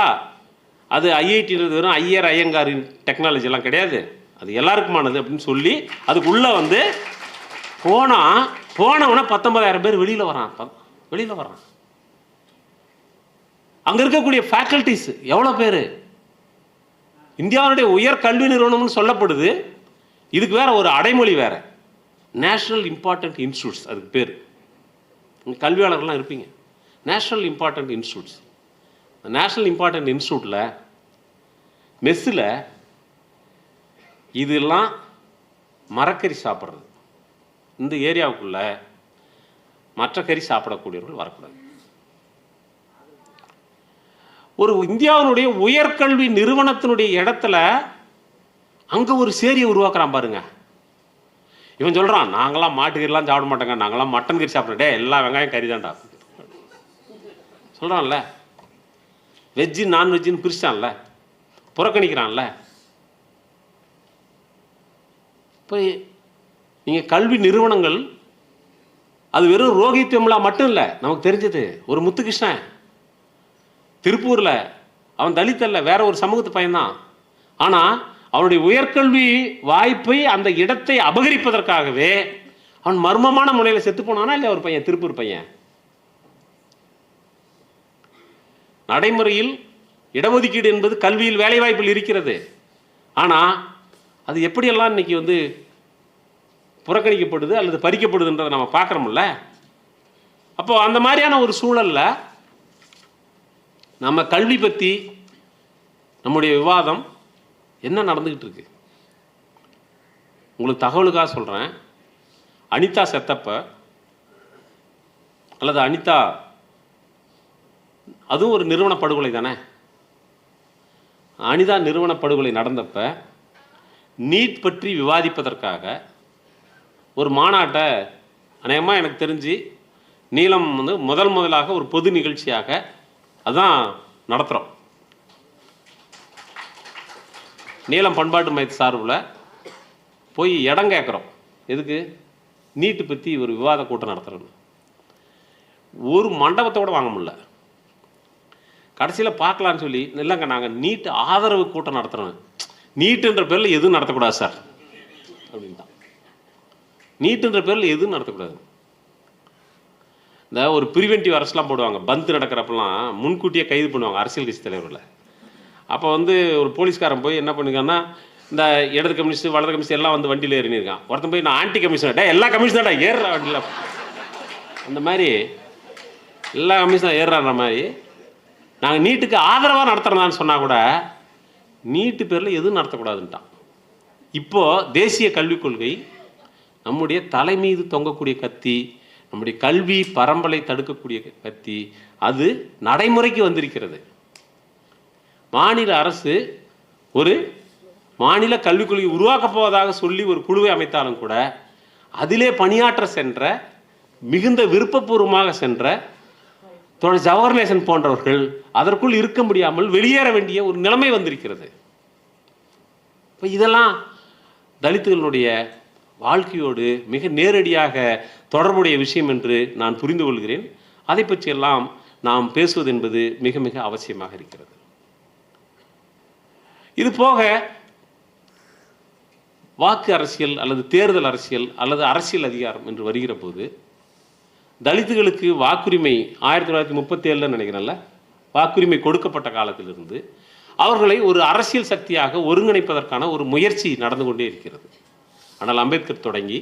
அது ஐஐடின்றது வெறும் ஐயங்காரின் டெக்னாலஜிலாம் கிடையாது, அது எல்லாருக்குமானது அப்படின்னு சொல்லி அதுக்குள்ளே வந்து போனவன 19,000 பேர் வெளியில் வரான். அங்கே இருக்கக்கூடிய ஃபேக்கல்டிஸ் எவ்வளோ பேர்? இந்தியாவுடைய உயர் கல்வி நிறுவனம்னு சொல்லப்படுது. இதுக்கு வேற ஒரு அடைமொழி வேற, நேஷனல் இம்பார்ட்டன்ட் இன்ஸ்டியூட்ஸ். அதுக்கு பேர், கல்வியாளர்கள்லாம் இருப்பீங்க, national important institutes. National important இன்ஸ்டியூட்டில் மெஸ்ஸில் இதெல்லாம் மரக்கறி சாப்பிட்றது. இந்த ஏரியாவுக்குள்ள மற்ற கறி சாப்பிடக்கூடியவர்கள் வரக்கூடாது. ஒரு இந்தியாவினுடைய உயர்கல்வி நிறுவனத்தினுடைய இடத்துல அங்கே ஒரு சேரியை உருவாக்குறான் பாருங்க. இவன் சொல்கிறான், நாங்களாம் மாட்டுக்கறிலாம் சாப்பிட மாட்டோங்க, நாங்களாம் மட்டன் கறி சாப்பிட்றே, எல்லா வெங்காயம் கறி தான்டா சொல்கிறான்ல. வெஜ்ஜு நான்வெஜ்ஜுன்னு பிரிச்சான்ல, புறக்கணிக்கிறான்ல. இப்போ நீங்கள் கல்வி நிறுவனங்கள் அது வெறும் ரோஹித் வெமுலா மட்டும் இல்லை, நமக்கு தெரிஞ்சது ஒரு முத்துகிருஷ்ணன் திருப்பூரில், அவன் தலித் அல்ல, வேற ஒரு சமூகத்து பையன்தான். ஆனால் அவனுடைய உயர்கல்வி வாய்ப்பை அந்த இடத்தை அபகரிப்பதற்காகவே அவன் மர்மமான முறையில் செத்து போனானா இல்லையா ஒரு பையன், திருப்பூர் பையன். நடைமுறையில் இடஒதுக்கீடு என்பது கல்வியில் வேலைவாய்ப்பில் இருக்கிறது. ஆனால் அது எப்படியெல்லாம் இன்னைக்கு வந்து புறக்கணிக்கப்படுது அல்லது பறிக்கப்படுதுன்றதை நம்ம பார்க்குறோம்ல. அப்போ அந்த மாதிரியான ஒரு சூழல்ல நம்ம கல்வி பற்றி நம்முடைய விவாதம் என்ன நடந்துக்கிட்டு இருக்கு? உங்களுக்கு தகவலுக்காக சொல்கிறேன், அனிதா செத்தப்ப அல்லது அனிதா, அதுவும் ஒரு நிறுவன படுகொலை தானே. அனிதா நிறுவன படுகொலை நடந்தப்ப நீட் பற்றி விவாதிப்பதற்காக ஒரு மாநாட்டை அநேகமாக எனக்கு தெரிஞ்சு நீலம் வந்து முதலாக ஒரு பொது நிகழ்ச்சியாக அதான் நடத்துகிறோம். நீலம் பண்பாட்டு மையத்து சார்பில் போய் இடம் கேட்குறோம். எதுக்கு? நீட்டு பற்றி ஒரு விவாத கூட்டம் நடத்துகிறோன்னு. ஒரு மண்டபத்தோடு வாங்க முடியல. கடைசியில் பார்க்கலான்னு சொல்லி, இல்லைங்க நாங்கள் நீட்டு ஆதரவு கூட்டம் நடத்துகிறோம், நீட்டுன்ற பேரில் எதுவும் நடத்தக்கூடாது சார் அப்படின்ட்டான். நீட்டுன்ற பேரில் எதுவும் நடத்தக்கூடாது. இந்த ஒரு ப்ரிவென்டிவ் அரெஸ்ட்லாம் போடுவாங்க, பந்து நடக்கிறப்பெல்லாம் முன்கூட்டியே கைது பண்ணுவாங்க அரசியல் கட்சி தலைவர்களை. அப்போ வந்து ஒரு போலீஸ்காரன் போய் என்ன பண்ணிருக்கான்னா, இந்த இடது கம்யூனிஸ்ட் வலது கம்யூனிஸ்ட் எல்லாம் வந்து வண்டியில் ஏறினிருக்கான். ஒருத்தன் போய் நான் ஆன்டி கமிஷனர்டா, எல்லா கமிஷனர்டா ஏறுறா வண்டியில், அந்த மாதிரி எல்லா கமிஷனர் ஏறுறான்ற மாதிரி நாங்கள் நீட்டுக்கு ஆதரவாக நடத்துகிறதான்னு சொன்னால் கூட நீட்டு பேரில் எதுவும் நடத்தக்கூடாதுன்ட்டான். இப்போது தேசிய கல்விக் கொள்கை நம்முடைய தலை மீது தொங்கக்கூடிய கத்தி, நம்முடைய கல்வி பரம்பலை தடுக்கக்கூடிய கத்தி, அது நடைமுறைக்கு வந்திருக்கிறது. மாநில அரசு ஒரு மாநில கல்விக் கொள்கை உருவாக்கப் போவதாக சொல்லி ஒரு குழுவை அமைத்தாலும் கூட அதிலே பணியாற்ற சென்ற, மிகுந்த விருப்பபூர்வமாக சென்ற தோழர் ஜவஹர்லேசன் போன்றவர்கள் அதற்குள் இருக்க முடியாமல் வெளியேற வேண்டிய ஒரு நிலைமை வந்திருக்கிறது. இப்போ இதெல்லாம் தலித்துகளுடைய வாழ்க்கையோடு மிக நேரடியாக தொடர்புடைய விஷயம் என்று நான் புரிந்து கொள்கிறேன். அதை பற்றியெல்லாம் நாம் பேசுவது என்பது மிக மிக அவசியமாக இருக்கிறது. இது போக வாக்கு அரசியல் அல்லது தேர்தல் அரசியல் அல்லது அரசியல் அதிகாரம் என்று வருகிற போது, தலித்துகளுக்கு வாக்குரிமை 1937 நினைக்கிறேன்ல, வாக்குரிமை கொடுக்கப்பட்ட காலத்திலிருந்து அவர்களை ஒரு அரசியல் சக்தியாக ஒருங்கிணைப்பதற்கான ஒரு முயற்சி நடந்து கொண்டே இருக்கிறது. ஆனால் அம்பேத்கர் தொடங்கி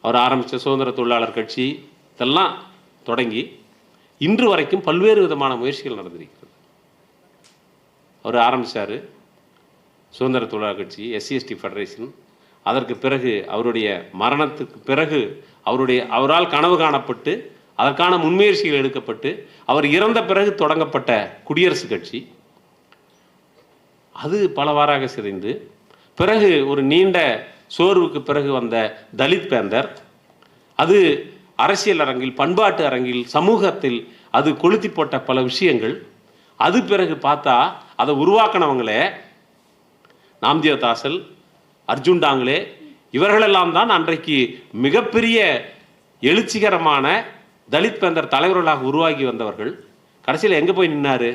அவர் ஆரம்பித்த சுதந்திர தொழிலாளர் கட்சி இதெல்லாம் தொடங்கி இன்று வரைக்கும் பல்வேறு விதமான முயற்சிகள் நடந்திருக்கிறது. அவர் ஆரம்பித்தார், சுதந்திர தொழிலாளர் கட்சி, SC/ST ஃபெடரேஷன், அதற்கு பிறகு அவருடைய மரணத்துக்கு பிறகு அவரால் கனவு காணப்பட்டு அதற்கான முன்முயற்சிகள் எடுக்கப்பட்டு அவர் இறந்த பிறகு தொடங்கப்பட்ட குடியரசுக் கட்சி, அது பலவாறாக சிதைந்து பிறகு ஒரு நீண்ட சோர்வுக்கு பிறகு வந்த தலித் பேந்தர், அது அரசியல் அரங்கில், பண்பாட்டு அரங்கில், சமூகத்தில் அது கொளுத்தி போட்ட பல விஷயங்கள். அது பிறகு பார்த்தா அதை உருவாக்கினவங்களே நாம்தேவ் தாசல், அர்ஜுன் டாங்லே, இவர்களெல்லாம் தான் அன்றைக்கு மிகப்பெரிய எழுச்சிகரமான தலித் பேந்தர் தலைவர்களாக உருவாகி வந்தவர்கள். கடைசியில் எங்கே போய் நின்னார்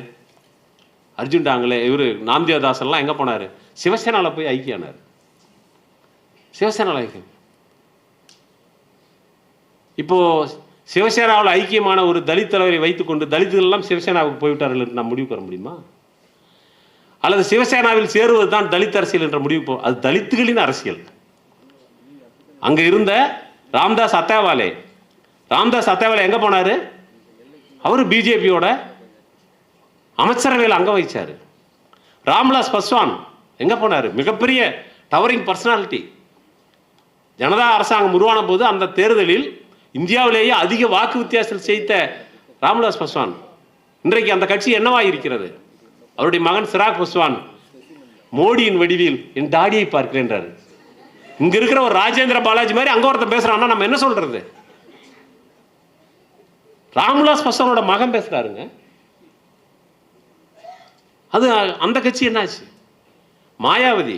அர்ஜுன் டாங்லே? இவர் நாம்தேவ் தாசல்லாம் எங்கே போனார்? சிவசேனாவில் போய் ஐக்கியானார். சிவசேனாவில் ஐக்கியம். இப்போ சிவசேனாவில் ஐக்கியமான ஒரு தலித் தலைவரை வைத்துக்கொண்டு தலித்துகள் எல்லாம் சிவசேனாவுக்கு போய்விட்டார்கள் என்று நாம் முடிவுக்கு வர முடியுமா? அல்லது சிவசேனாவில் சேருவது தான் தலித் அரசியல் என்ற முடிவு? அது தலித்துகளின் அரசியல். அங்கே இருந்த ராம்தாஸ் அத்தாவாலே எங்கே போனார்? அவர் பிஜேபியோட அமைச்சரவையில் அங்கே வச்சார். ராம்விலாஸ் பாஸ்வான் எங்கே போனார்? மிகப்பெரிய டவரிங் பர்சனாலிட்டி. ஜனதா அரசாங்கம் உருவான போது அந்த தேர்தலில் இந்தியாவிலேயே அதிக வாக்கு வித்தியாசத்தில் செய்த ராம்விலாஸ் பாஸ்வான். இன்றைக்கு அந்த கட்சி என்னவாக இருக்கிறது? அவருடைய மகன் சிராக் பாஸ்வான் மோடியின் வடிவில் என் தாடியை பார்க்கிறேன்றார். இங்க இருக்கிற ஒரு ராஜேந்திர பாலாஜி மாதிரி அங்க ஒருத்தன் பேசுறான்னா நம்ம என்ன சொல்றது? ராம்விலாஸ் பாஸ்வானோட மகன் பேசுறாருங்க. அது அந்த கட்சி என்னாச்சு? மாயாவதி,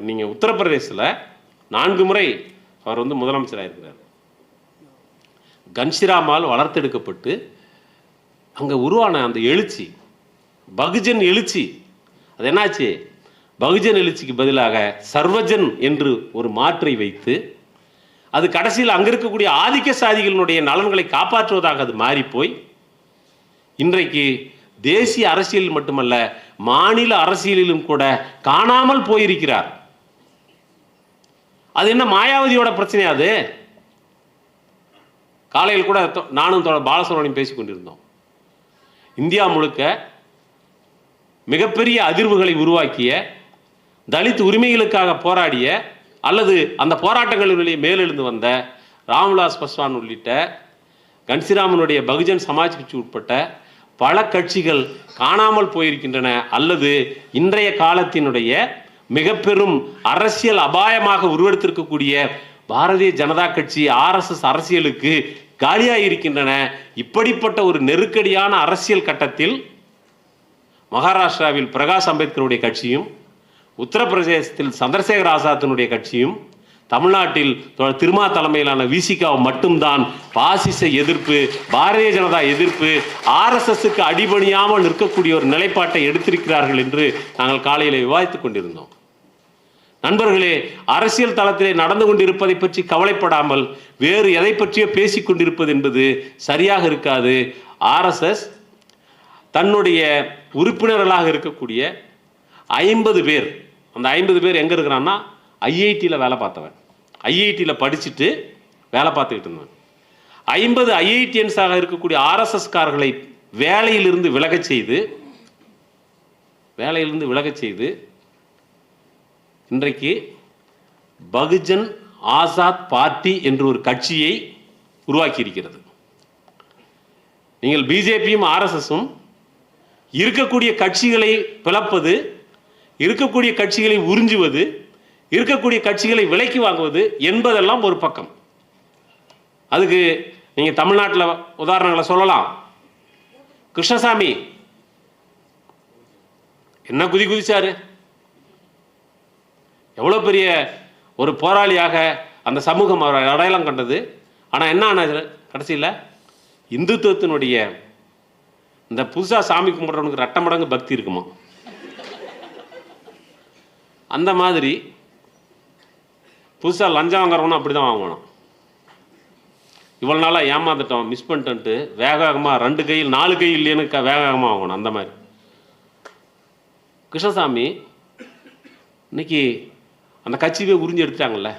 நீங்க உத்தரப்பிரதேசத்தில் 4 முறை அவர் முதலமைச்சராக இருக்கிறார். கன்ஷிராமால் வளர்த்தெடுக்கப்பட்டு அங்கே உருவான அந்த எழுச்சி, பகுஜன் எழுச்சி, அது என்னாச்சு? பகுஜன் எழுச்சிக்கு பதிலாக சர்வஜன் என்று ஒரு மாற்றை வைத்து அது கடைசியில் அங்கே இருக்கக்கூடிய ஆதிக்க சாதிகளினுடைய நலன்களை காப்பாற்றுவதாக அது மாறிப்போய் இன்றைக்கு தேசிய அரசியலில் மட்டுமல்ல மாநில அரசியலிலும் கூட காணாமல் போயிருக்கிறார். அது என்ன மாயாவதியோட பிரச்சனையா? அது காலையில் கூட நானும் பாலசுப்ரமணியம் பேசிக் கொண்டிருந்தோம். இந்தியா முழுக்க மிகப்பெரிய அதிர்வுகளை உருவாக்கிய, தலித் உரிமைகளுக்காக போராடிய அல்லது அந்த போராட்டங்களிலேயே மேலெழுந்து வந்த ராம்விலாஸ் பாஸ்வான் உள்ளிட்ட கன்சிராமனுடைய பகுஜன் சமாஜ் கட்சி உட்பட்ட பல கட்சிகள் காணாமல் போயிருக்கின்றன. அல்லது இன்றைய காலத்தினுடைய மிக பெரும் அரசியல் அபாயமாக உருவெடுத்திருக்கக்கூடிய பாரதிய ஜனதா கட்சி, RSS அரசியலுக்கு காலியாக இருக்கின்றன. இப்படிப்பட்ட ஒரு நெருக்கடியான அரசியல் கட்டத்தில் மகாராஷ்டிராவில் பிரகாஷ் அம்பேத்கருடைய கட்சியும், உத்தரப்பிரதேசத்தில் சந்திரசேகர் ஆசாத்தினுடைய கட்சியும், தமிழ்நாட்டில் திருமா தலைமையிலான VCK மட்டும்தான் பாசிச எதிர்ப்பு, பாரதிய ஜனதா எதிர்ப்பு, RSSக்கு அடிபணியாமல் நிற்கக்கூடிய ஒரு நிலைப்பாட்டை எடுத்திருக்கிறார்கள் என்று நாங்கள் காலையில் விவாதித்துக் கொண்டிருந்தோம். நண்பர்களே, அரசியல் தளத்திலே நடந்து கொண்டிருப்பதை பற்றி கவலைப்படாமல் வேறு எதை பற்றியோ பேசிக் கொண்டிருப்பது என்பது சரியாக இருக்காது. RSS தன்னுடைய உறுப்பினர்களாக இருக்கக்கூடிய 50 பேர், அந்த 50 பேர் எங்கே இருக்கிறான்னா IITயில் வேலை பார்த்தவன், IITயில் படிச்சுட்டு வேலை பார்த்துக்கிட்டு இருந்தவன். 50 IITians-ஆக இருக்கக்கூடிய RSS-காரர்களை வேலையிலிருந்து விலகச் செய்து இன்றைக்கு பகுஜன் ஆசாத் பார்ட்டி என்று ஒரு கட்சியை உருவாக்கி இருக்கிறது. நீங்கள் பிஜேபியும் RSS-உம் இருக்கக்கூடிய கட்சிகளை பிளப்பது, இருக்கக்கூடிய கட்சிகளை உறிஞ்சுவது, இருக்கக்கூடிய கட்சிகளை விலைக்கு வாங்குவது என்பதெல்லாம் ஒரு பக்கம். அதுக்கு நீங்க தமிழ்நாட்டில் உதாரணங்களை சொல்லலாம். கிருஷ்ணசாமி என்ன குதிச்சாரு? எவ்வளவு பெரிய ஒரு போராளியாக அந்த சமூகம் அவரை அடையாளம் கண்டது. ஆனால் என்ன ஆனது? கடைசியில் இந்துத்துவத்தினுடைய இந்த புதுசாக சாமி கும்பிட்றவனுக்கு 2 மடங்கு பக்தி இருக்குமா? அந்த மாதிரி புதுசாக லஞ்சம் வாங்குறவனும் அப்படி தான் வாங்கணும். இவ்வளோ நாளாக ஏமாந்துட்டோம், மிஸ் பண்ணிட்டு வேகமாக 2 கையில் 4 கை இல்லைன்னு வேகமாக வாங்கணும். அந்த மாதிரி கிருஷ்ணசாமி இன்னைக்கு அந்த கட்சியை உறிஞ்சி எடுத்துட்டாங்கல்ல.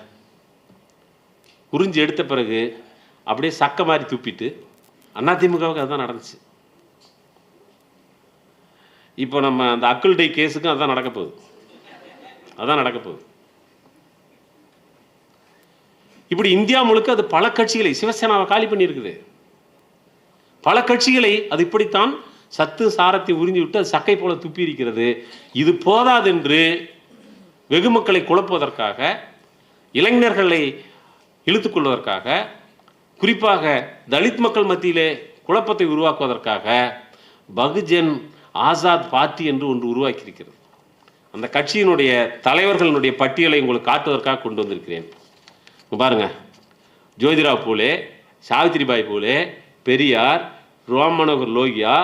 உறிஞ்சி எடுத்த பிறகு அப்படியே சக்க மாதிரி துப்பிட்டு அதிமுகவுக்கு அதுதான் நடந்துச்சு. இப்போ நம்ம அந்த அக்குல் டை கேஸுக்கும் அதுதான் நடக்க போகுது. இப்படி இந்தியா முழுக்க அது பல கட்சிகளை, சிவசேனாவை காலி பண்ணியிருக்குது. பல கட்சிகளை அது இப்படித்தான் சத்து சாரத்தை உறிஞ்சி விட்டு அது சக்கை போல துப்பி இருக்கிறது. இது போதாதென்று வெகு மக்களை குழப்புவதற்காக, இளைஞர்களை இழுத்துக்கொள்வதற்காக, குறிப்பாக தலித் மக்கள் மத்தியிலே குழப்பத்தை உருவாக்குவதற்காக பகுஜன் ஆசாத் பார்ட்டி என்று ஒன்று உருவாக்கியிருக்கிறது. அந்த கட்சியினுடைய தலைவர்களுடைய பட்டியலை உங்களுக்கு காட்டுவதற்காக கொண்டு வந்திருக்கிறேன். பாருங்க, ஜோதிராவ் பூலே, சாவித்ரிபாய் பூலே, பெரியார், ராம் மனோகர் லோகியா,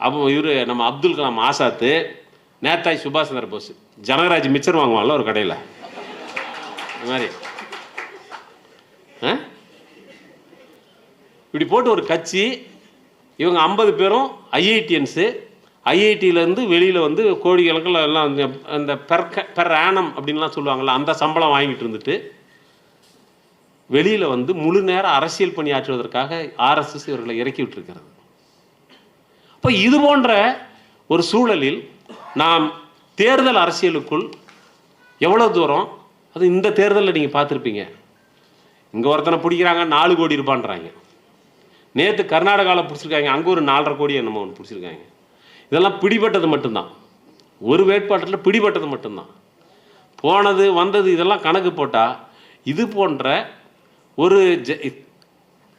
அப்போ இவர் நம்ம அப்துல் கலாம் ஆசாத்து, நேதாஜி சுபாஷ் சந்திர போஸ், ஜனகராஜ் மிச்சர் வாங்குவாங்கல்ல ஒரு கடையில், இந்த மாதிரி இப்படி போட்டு ஒரு கட்சி. இவங்க 50 பேரும் ஐஐடியன்ஸு. ஐஐடியிலேருந்து வெளியில் வந்து கோடிக்கணக்கில் எல்லாம் அந்த பெர் ஆனம் அப்படின்லாம் சொல்லுவாங்கள்ல, அந்த சம்பளம் வாங்கிட்டு இருந்துட்டு வெளியில் வந்து முழு நேரம் அரசியல் பணியாற்றுவதற்காக ஆர்எஸ்எஸ் இவர்களை இறக்கி விட்டுருக்கிறது. அப்போ இது போன்ற ஒரு சூழலில் நாம் தேர்தல் அரசியலுக்குள் எவ்வளோ தூரம், அது இந்த தேர்தலில் நீங்கள் பார்த்துருப்பீங்க. இங்கே ஒருத்தனை பிடிக்கிறாங்க 4 கோடி ரூபான்றாங்க. நேற்று கர்நாடகாவில் பிடிச்சிருக்காங்க, அங்கே ஒரு 4.5 கோடி என்னமோ ஒன்று பிடிச்சிருக்காங்க. இதெல்லாம் பிடிபட்டது மட்டும்தான், ஒரு வேட்பாளரில் பிடிபட்டது மட்டும்தான். போனது வந்தது இதெல்லாம் கணக்கு போட்டால் இது போன்ற ஒரு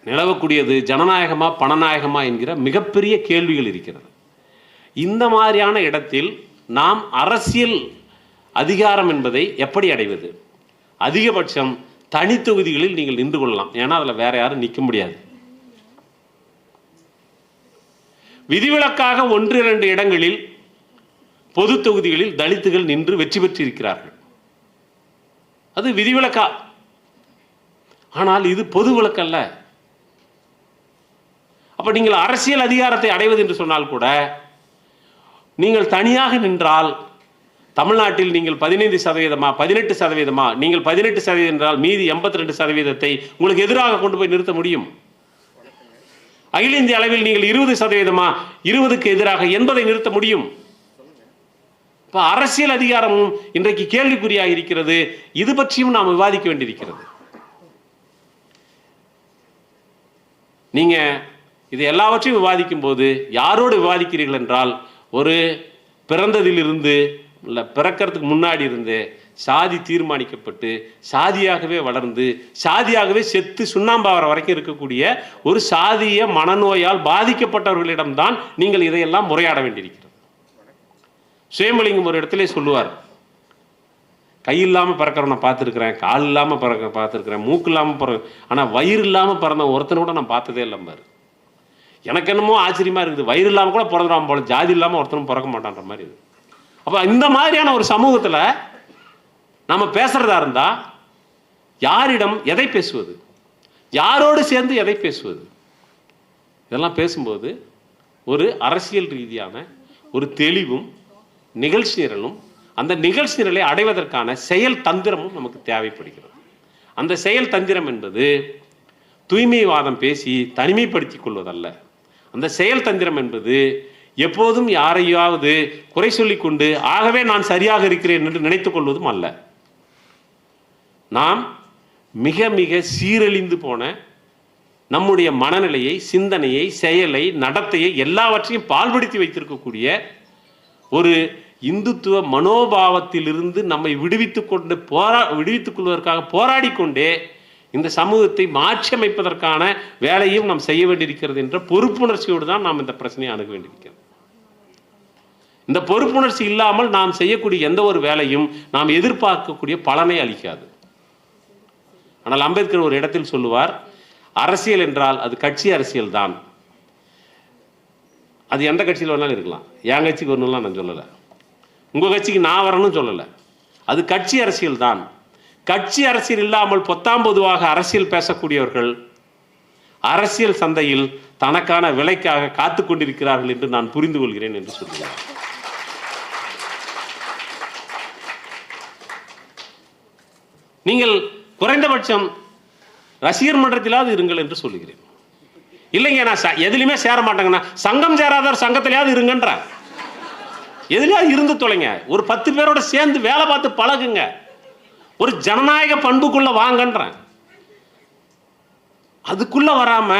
நிலவக்கூடியது ஜனநாயகமா பணநாயகமா என்கிற மிகப்பெரிய கேள்விகள் இருக்கிறது. இந்த மாதிரியான இடத்தில் நாம் அரசியல் அதிகாரம் என்பதை எப்படி அடைவது? அதிகபட்சம் தனி தொகுதிகளில் நீங்கள் நின்று கொள்ளலாம், ஏன்னா அதில் வேற யாரும் நிற்க முடியாது. விதிவிலக்காக 1-2 இடங்களில் பொது தொகுதிகளில் தலித்துகள் நின்று வெற்றி பெற்றிருக்கிறார்கள். அது விதிவிலக்கா, ஆனால் இது பொது விலக்கல்ல. அப்ப நீங்கள் அரசியல் அதிகாரத்தை அடைவது என்று சொன்னால் கூட நீங்கள் தனியாக நின்றால், தமிழ்நாட்டில் நீங்கள் 15%, 18%, நீங்கள் 18% என்றால் மீதி 82% உங்களுக்கு எதிராக கொண்டு போய் நிறுத்த முடியும். அகில இந்திய அளவில் நீங்கள் 20%, 20க்கு எதிராக 80 நிறுத்த முடியும். இப்ப அரசியல் அதிகாரமும் இன்றைக்கு கேள்விக்குறியாக இருக்கிறது. இது பற்றியும் நாம் விவாதிக்க வேண்டியிருக்கிறது. நீங்க இது எல்லாவற்றையும் விவாதிக்கும் போது யாரோடு விவாதிக்கிறீர்கள் என்றால், ஒரு பிறந்ததிலிருந்து இல்லை பிறக்கிறதுக்கு முன்னாடி இருந்து சாதி தீர்மானிக்கப்பட்டு சாதியாகவே வளர்ந்து சாதியாகவே செத்து சுண்ணாம்பாவர வரைக்கும் இருக்கக்கூடிய ஒரு சாதிய மனநோயால் பாதிக்கப்பட்டவர்களிடம்தான் நீங்கள் இதையெல்லாம் முறையாட வேண்டியிருக்கிறது. சுயம்பலிங்கம் ஒரு இடத்துல சொல்லுவார், கை இல்லாமல் பிறக்கிறவனை பார்த்துருக்கிறேன், கால் இல்லாமல் பிறக்க பார்த்துருக்கிறேன், மூக்கு இல்லாமல் பிறக்க, ஆனால் வயிறு இல்லாமல் பிறந்த ஒருத்தனை கூட நான் பார்த்ததே இல்லைம்பாரு. எனக்கு என்னமோ ஆச்சரியமாக இருக்குது, வயிறு இல்லாமல் கூட பிறந்துடாம போல, ஜாதி இல்லாமல் ஒருத்தனும் பிறக்க மாட்டான்ற மாதிரி இது. அப்போ இந்த மாதிரியான ஒரு சமூகத்தில் நம்ம பேசுறதா இருந்தால் யாரிடம் எதை பேசுவது, யாரோடு சேர்ந்து எதை பேசுவது? இதெல்லாம் பேசும்போது ஒரு அரசியல் ரீதியான ஒரு தெளிவும் நிகழ்ச்சி நிரலும், அந்த நிகழ்ச்சி நிரலை அடைவதற்கான செயல் தந்திரமும் நமக்கு தேவைப்படுகிறது. அந்த செயல் தந்திரம் என்பது தூய்மைவாதம் பேசி தனிமைப்படுத்திக் கொள்வதல்ல. அந்த செயல் தந்திரம் என்பது எப்போதும் யாரையாவது குறை சொல்லிக் கொண்டு ஆகவே நான் சரியாக இருக்கிறேன் என்று நினைத்துக் கொள்வதும் அல்ல. நாம் மிக மிக சீரழிந்து போன நம்முடைய மனநிலையை, சிந்தனையை, செயலை, நடத்தையை எல்லாவற்றையும் பால்படுத்தி வைத்திருக்கக்கூடிய ஒரு இந்துத்துவ மனோபாவத்திலிருந்து நம்மை விடுவித்துக் கொள்வதற்காக போராடி கொண்டே இந்த சமூகத்தை மாற்றி அமைப்பதற்கான வேலையும் நாம் செய்ய வேண்டியிருக்கிறது என்ற பொறுப்புணர்ச்சியோடு தான் நாம் இந்த பிரச்சனையை அணுக வேண்டியிருக்கிறது. இந்த பொறுப்புணர்ச்சி இல்லாமல் நாம் செய்யக்கூடிய எந்த ஒரு வேலையும் நாம் எதிர்பார்க்கக்கூடிய பலனை அளிக்காது. ஆனால் அம்பேத்கர் ஒரு இடத்தில் சொல்லுவார், அரசியல் என்றால் அது கட்சி அரசியல் தான். அது எந்த கட்சியில் வேணாலும் இருக்கலாம், என் கட்சிக்கு வரணும்லாம் நான் சொல்லலை, உங்கள் கட்சிக்கு நான் வரணும்னு சொல்லலை. அது கட்சி அரசியல் தான். கட்சி அரசியல் இல்லாமல் பொத்தாம் பொதுவாக அரசியல் பேசக்கூடியவர்கள் அரசியல் சந்தையில் தனக்கான விலைக்காக காத்து கொண்டிருக்கிறார்கள் என்று நான் புரிந்து கொள்கிறேன் என்று சொல்லுவேன். நீங்கள் குறைந்தபட்சம் ரசிகர் மன்றத்திலாவது இருங்கள் என்று சொல்லுகிறேன். இல்லைங்க நான் எதுலையுமே சேர மாட்டேங்கண்ணா, சங்கம் சேராதவர் சங்கத்திலேயாவது இருங்கன்ற. எதுலையா இருந்து தொலைங்க. ஒரு 10 பேரோட சேர்ந்து வேலை பார்த்து பழகுங்க. ஒரு ஜனநாயக பண்புக்குள்ள வாங்கன்றேன். அதுக்குள்ள வராம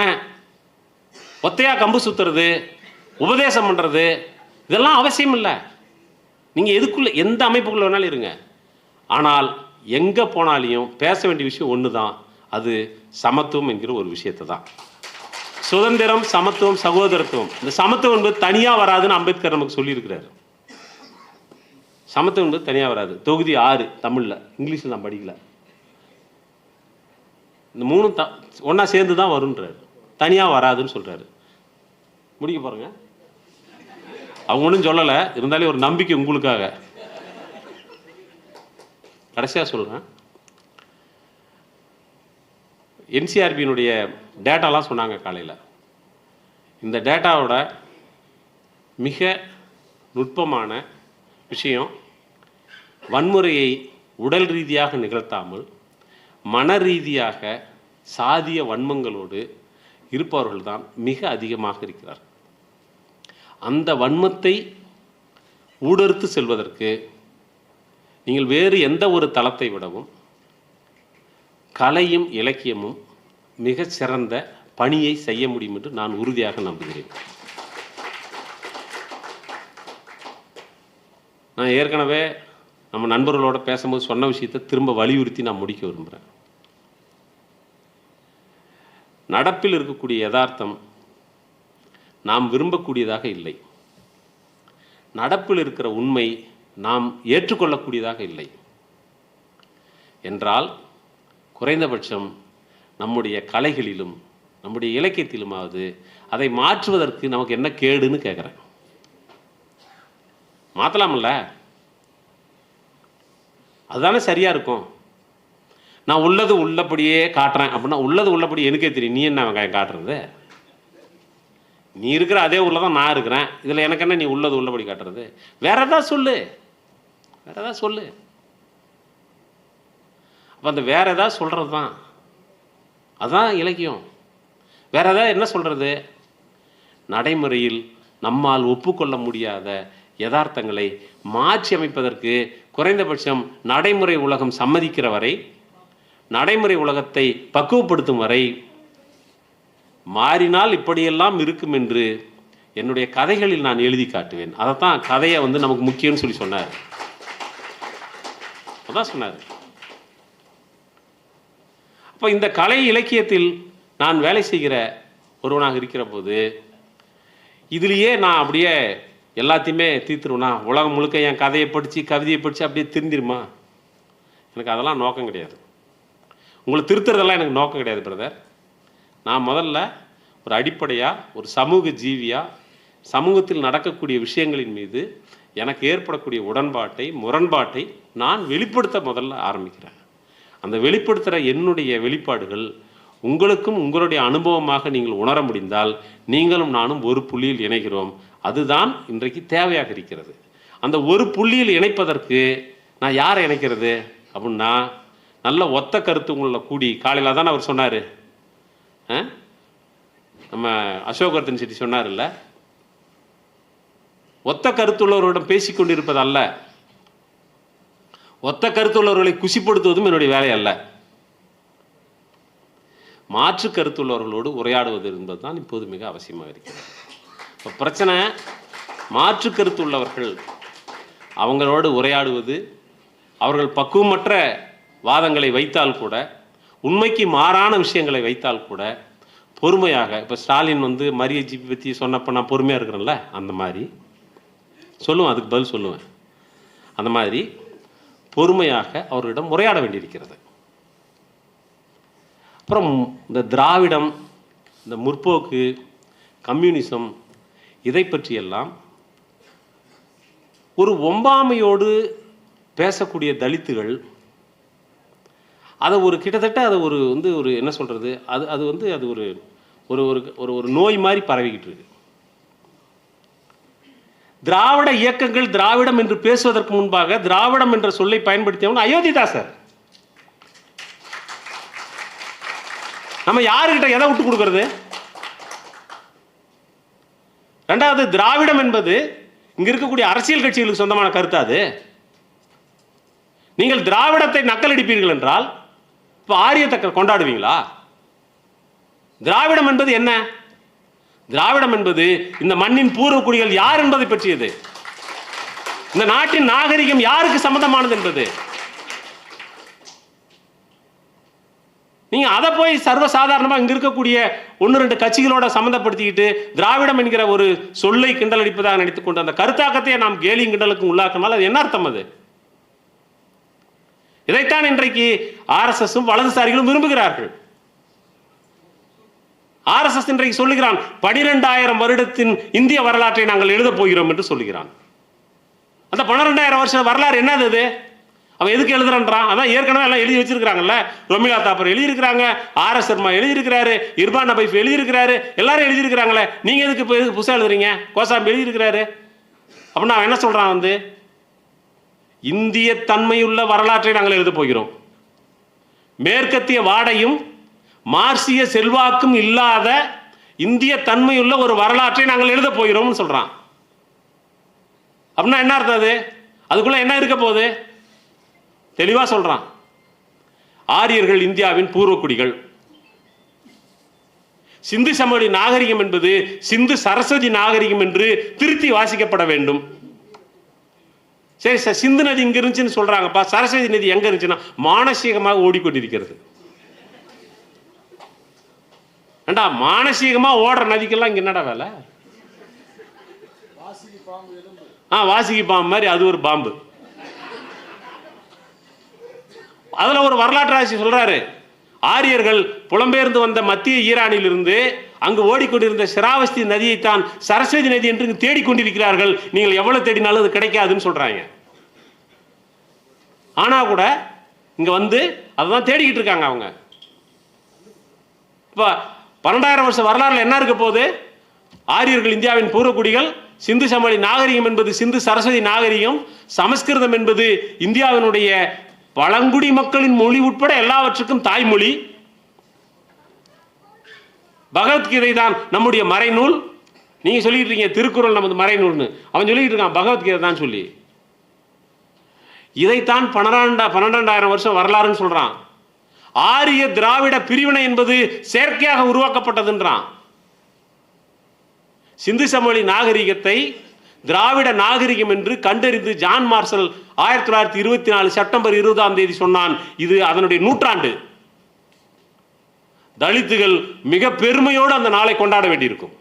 ஒத்தையா கம்பு சுத்துறது, உபதேசம் பண்றது, இதெல்லாம் அவசியம் இல்லை. நீங்க எதுக்குள்ள எந்த அமைப்புக்குள்ள வேணாலும் இருங்க. ஆனால் எங்க போனாலையும் பேச வேண்டிய விஷயம் ஒண்ணுதான், அது சமத்துவம் என்கிற ஒரு விஷயத்தை தான். சுதந்திரம், சமத்துவம், சகோதரத்துவம். இந்த சமத்துவம் என்பது தனியா வராதுன்னு அம்பேத்கர் நமக்கு சொல்லியிருக்கிறார். சமத்துவம் என்பது தனியா வராது. தொகுதி 6 தமிழ்ல, இங்கிலீஷ்ல நான் படிக்கல. இந்த 3 ஒன்னா சேர்ந்து தான் வரும்ன்றாரு, தனியா வராதுன்னு சொல்றாரு. முடிக்க பாருங்க. அவங்க ஒன்றும் சொல்லலை, இருந்தாலே ஒரு நம்பிக்கை உங்களுக்காக. கடைசியா சொல்றேன். என்சிஆர்பியினுடைய டேட்டாலாம் சொன்னாங்க காலையில். இந்த டேட்டாவோட மிக நுட்பமான விஷயம், வன்முறையை உடல் ரீதியாக நிகழ்த்தாமல் மன ரீதியாக சாதிய வன்மங்களோடு இருப்பவர்கள் தான் மிக அதிகமாக இருக்கிறார். அந்த வன்மத்தை ஊடறுத்து செல்வதற்கு நீங்கள் வேறு எந்த ஒரு தளத்தை விடவும் கலையும் இலக்கியமும் மிக சிறந்த பணியை செய்ய முடியும் என்று நான் உறுதியாக நம்புகிறேன். நான் ஏற்கனவே நம்ம நண்பர்களோட பேசும்போது சொன்ன விஷயத்தை திரும்ப வலியுறுத்தி நான் முடிக்க விரும்புகிறேன். நடப்பில் இருக்கக்கூடிய யதார்த்தம் நாம் விரும்பக்கூடியதாக இல்லை. நடப்பில் இருக்கிற உண்மை நாம் ஏற்றுக்கொள்ளக்கூடியதாக இல்லை என்றால் குறைந்தபட்சம் நம்முடைய கலைகளிலும் நம்முடைய இலக்கியத்திலுமாவது அதை மாற்றுவதற்கு நமக்கு என்ன கேடுன்னு கேட்குறேன். மாற்றலாம்ல? அதுதானே சரியா இருக்கும். நான் உள்ளது உள்ளபடியே காட்டுறேன் அப்படின்னா, உள்ளது உள்ளபடி எனக்கே தெரியும், நீ என்ன வெங்காயம் காட்டுறது? நீ இருக்கிற அதே ஊரில் தான் நான் இருக்கிறேன். இதில் எனக்கு என்ன நீ உள்ளது உள்ளபடி காட்டுறது? வேற ஏதாவது சொல்லு, வேற ஏதாவது சொல்லு. அப்போ அந்த வேற ஏதாவது சொல்கிறது தான், அதுதான் இலக்கியம். வேற ஏதாவது என்ன சொல்கிறது? நடைமுறையில் நம்மால் ஒப்புக்கொள்ள முடியாத யதார்த்தங்களை மாற்றி அமைப்பதற்கு குறைந்தபட்சம் நடைமுறை உலகம் சம்மதிக்கிற வரை, நடைமுறை உலகத்தை பக்குவப்படுத்தும் வரை, மாறினால் இப்படியெல்லாம் இருக்கும் என்று என்னுடைய கதைகளில் நான் எழுதி காட்டுவேன். அதைத்தான் கதையை நமக்கு முக்கியம்னு சொல்லி சொன்னார். அதான் சொன்னார். அப்போ இந்த கலை இலக்கியத்தில் நான் வேலை செய்கிற ஒருவனாக இருக்கிற போது இதுலேயே நான் அப்படியே எல்லாத்தையுமே தீர்த்துருவேனா? உலகம் முழுக்க என் கதையை படித்து கவிதையை படித்து அப்படியே திருந்திருமா? எனக்கு அதெல்லாம் நோக்கம் கிடையாது. உங்களை திருத்துறதெல்லாம் எனக்கு நோக்கம் கிடையாது பிரதர். நான் முதல்ல ஒரு அடிப்படையாக ஒரு சமூக ஜீவியாக சமூகத்தில் நடக்கக்கூடிய விஷயங்களின் மீது எனக்கு ஏற்படக்கூடிய உடன்பாட்டை முரண்பாட்டை நான் வெளிப்படுத்த முதல்ல ஆரம்பிக்கிறேன். அந்த வெளிப்படுத்துகிற என்னுடைய வெளிப்பாடுகள் உங்களுக்கும் உங்களுடைய அனுபவமாக நீங்கள் உணர முடிந்தால் நீங்களும் நானும் ஒரு புள்ளியில் இணைகிறோம். அதுதான் இன்றைக்கு தேவையாக இருக்கிறது. அந்த ஒரு புள்ளியில் இணைப்பதற்கு நான் யாரை இணைக்கிறது அப்படின்னா, நல்ல ஒத்த கருத்து உங்களை கூடி, காலையில் தானே அவர் சொன்னார், நம்ம அசோகர்தன் செட்டி சொன்னார் இல்லை, ஒத்த கருத்துள்ளவர்களிடம் பேசிக்கொண்டிருப்பது அல்ல, ஒத்த கருத்துள்ளவர்களை குசிப்படுத்துவதும் என்னுடைய வேலை அல்ல. மாற்று கருத்துள்ளவர்களோடு உரையாடுவது என்பது தான் இப்போது மிக அவசியமாக இருக்கிறது. இப்போ பிரச்சனை, மாற்று கருத்துள்ளவர்கள் அவங்களோடு உரையாடுவது, அவர்கள் பக்குவமற்ற வாதங்களை வைத்தால் கூட, உண்மைக்கு மாறான விஷயங்களை வைத்தால் கூட பொறுமையாக, இப்போ ஸ்டாலின் மரிய ஜிபி பற்றி சொன்னப்போ நான் பொறுமையாக இருக்கிறேன்ல, அந்த மாதிரி சொல்லுவேன், அதுக்கு பதில் சொல்லுவேன். அந்த மாதிரி பொறுமையாக அவர்களிடம் உரையாட வேண்டியிருக்கிறது. அப்புறம் இந்த திராவிடம், இந்த முற்போக்கு, கம்யூனிசம், இதை பற்றியெல்லாம் ஒரு ஒம்பாமையோடு பேசக்கூடிய தலித்துகள் அதை ஒரு கிட்டத்தட்ட அதை ஒரு என்ன சொல்கிறது, அது ஒரு ஒரு ஒரு ஒரு நோய் மாதிரி பரவிக்கிட்டு இருக்கு. திராவிட இயக்கங்கள் திராவிடம் என்று பேசுவதற்கு முன்பாக திராவிடம் என்ற சொல்லை பயன்படுத்தியவன் அயோத்திதாசர். நம்ம யாருக்கிட்ட எதை விட்டு கொடுக்கறது? ரெண்டாவது, திராவிடம் என்பது இங்க இருக்கக்கூடிய அரசியல் கட்சிகளுக்கு சொந்தமான கருத்து அது. நீங்கள் திராவிடத்தை நக்கலடிப்பீர்கள் என்றால் இப்போ ஆரியத்தை கொண்டாடுவீங்களா? திராவிடம் என்பது என்ன? திராவிடம் என்பது இந்த மண்ணின் பூர்வக்குடிகள் யார் என்பதை பற்றியது. இந்த நாட்டின் நாகரிகம் யாருக்கு சம்பந்தமானது என்பது. நீங்க அதை போய் சர்வசாதாரணமாக இங்க இருக்கக்கூடிய 1-2 கட்சிகளோட சம்பந்தப்படுத்திக்கிட்டு திராவிடம் என்கிற ஒரு சொல்லை கிண்டல் அடிப்பதாக நடித்துக் கொண்டு அந்த கருத்தாக்கத்தை நாம் கேலியும் கிண்டலுக்கும் உள்ளாக்கினால் அது என்ன அர்த்தம்? அது இதைத்தான் இன்றைக்கு ஆர்எஸ்எஸும் வலதுசாரிகளும் விரும்புகிறார்கள். ஆர்எஸ்எஸ் இன்றைக்கு சொல்லுகிறான் 12,000 வருடத்தின் இந்திய வரலாற்றை நாங்கள் எழுதப் போகிறோம் என்று சொல்லுகிறான். அந்த 12,000 வருஷ வரலாறு என்னது? அது அவன் எதுக்கு எழுதுறான்றான்? அதான் ஏற்கனவே எல்லாம் எழுதி வச்சிருக்காங்கல்ல. ரொமிலா தாப்பர் எழுதியிருக்கிறாங்க, ஆர்எஸ் சர்மா எழுதியிருக்கிறாரு, இர்பான் நபைஃப் எழுதியிருக்கிறாரு, எல்லாரும் எழுதியிருக்கிறாங்களே. நீங்க எதுக்கு புதுசாக எழுதுறீங்க? கோசாம்பி எழுதியிருக்கிறாரு. அப்படின்னா அவன் என்ன சொல்றான்? இந்திய தன்மையுள்ள வரலாற்றை நாங்கள் எழுத போகிறோம். மேற்கத்திய வாடையும் மார்க்சிய செல்வாக்கும் இல்லாத இந்திய தன்மையுள்ள ஒரு வரலாற்றை நாங்கள் எழுத போகிறோம் சொல்றான். அப்படின்னா என்ன அர்த்தம்? அது அதுக்குள்ள என்ன இருக்க போகுது? தெளிவா சொல்றான். ஆரியர்கள் இந்தியாவின் பூர்வக்குடிகள். சிந்து சமவெளி நாகரிகம் என்பது சிந்து சரஸ்வதி நாகரிகம் என்று திருத்தி வாசிக்கப்பட வேண்டும். சரி, சிந்து நதி இங்க இருந்துச்சுன்னு சொல்றாங்கப்பா, சரஸ்வதி நதி எங்க இருந்துச்சுன்னா மானசீகமாக ஓடிக்கொண்டிருக்கிறது. ஏண்டா மானசீகமா ஓடுற நதிக்கெல்லாம் இங்க என்னடா வேலை? வாசிக்கு பாம்பு மாதிரி அது ஒரு பாம்பு. அதுல ஒரு வரலாற்று ஆட்சி சொல்றாரு, ஆரியர்கள் புலம்பெயர்ந்து வந்த மத்திய ஈரானில் இருந்து அங்கு ஓடிக்கொண்டிருந்த சிராவஸ்தி நதியைத்தான் சரஸ்வதி நதி என்று தேடிக்கொண்டிருக்கிறார்கள். நீங்கள் எவ்வளவு தேடினாலும் அது கிடைக்காதுன்னு சொல்றாங்க. ஆனா கூட இங்க வந்து அதான் தேடிக்கிட்டு இருக்காங்க அவங்க. இப்ப 12,000 வருஷ வரலாறுல என்ன இருக்க போகுது? ஆரியர்கள் இந்தியாவின் பூர்வக்குடிகள், சிந்து சமவெளி நாகரிகம் என்பது சிந்து சரஸ்வதி நாகரிகம், சமஸ்கிருதம் என்பது இந்தியாவினுடைய பழங்குடி மக்களின் மொழி உட்பட எல்லாவற்றுக்கும் தாய்மொழி, பகவத்கீதை தான் நம்முடைய மறைநூல். நீங்க சொல்லிட்டு இருக்கீங்க திருக்குறள் நமது மறைநூல்னு, அவன் சொல்லிட்டு இருக்கான் பகவத்கீதை தான் சொல்லி. இதைத்தான் 12,000 வருஷம் வரலாறுன்னு சொல்றான். ஆரிய திராவிட பிரிவினை என்பது செயற்கையாக உருவாக்கப்பட்டதுன்றான். சிந்து சமவெளி நாகரிகத்தை திராவிட நாகரிகம் என்று கண்டறிந்து ஜான் மார்ஷல் 1924 செப்டம்பர் 20 சொன்னான். இது அதனுடைய நூற்றாண்டு. தலித்துகள் மிக பெருமையோடு அந்த நாளை கொண்டாட வேண்டியிருக்கும்.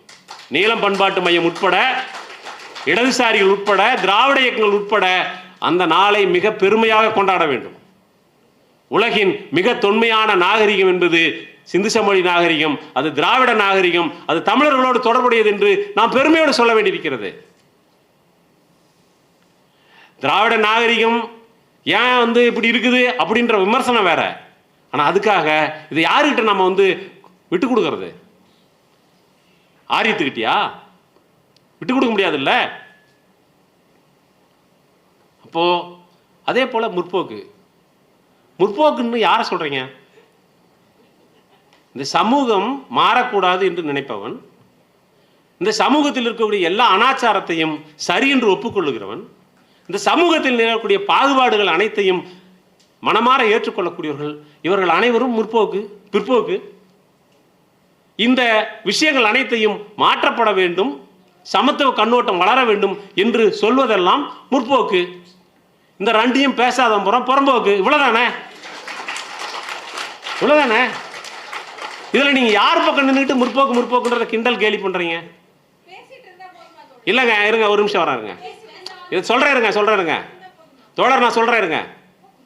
நீலம் பண்பாட்டு மையம் உட்பட, இடதுசாரிகள் உட்பட, திராவிட இயக்கங்கள் உட்பட அந்த நாளை மிக பெருமையாக கொண்டாட வேண்டும். உலகின் மிக தொன்மையான நாகரிகம் என்பது சிந்து சமவெளி நாகரிகம், அது திராவிட நாகரிகம், அது தமிழர்களோடு தொடர்புடையது என்று நாம் பெருமையோடு சொல்ல வேண்டியிருக்கிறது. திராவிட நாகரிகம் ஏன் இப்படி இருக்குது அப்படின்ற விமர்சனம் வேற. ஆனா அதுக்காக இது யாருக்கிட்ட நம்ம விட்டு கொடுக்கறது? ஆரியத்துக்கிட்டியா? விட்டு கொடுக்க முடியாது இல்ல. அப்போ அதே போல முற்போக்குன்னு யாரை சொல்றீங்க? இந்த சமூகம் மாறக்கூடாது என்று நினைப்பவன், இந்த சமூகத்தில் இருக்கக்கூடிய எல்லா அனாச்சாரத்தையும் சரி என்று ஒப்புக்கொள்ளுகிறவன், இந்த சமூகத்தில் நிகழக்கூடிய பாகுபாடுகள் அனைத்தையும் மனமாற ஏற்றுக்கொள்ளக்கூடியவர்கள், இவர்கள் அனைவரும் பிற்போக்கு. இந்த விஷயங்கள் அனைத்தையும் மாற்றப்பட வேண்டும், சமத்துவ கண்ணோட்டம் வளர வேண்டும் என்று சொல்வதெல்லாம் முற்போக்கு. இந்த ரெண்டையும் பேசாத புறம்போக்கு. இவ்வளவுதானே? இதுல நீங்க யார் பக்கம் நின்றுட்டு முற்போக்குன்றத கிண்டல் கேலி பண்றீங்க? இல்லைங்க, இருங்க, ஒரு நிமிஷம் வராருங்க. இது சொல்றேருங்க தோழர், நான் சொல்றேருங்க.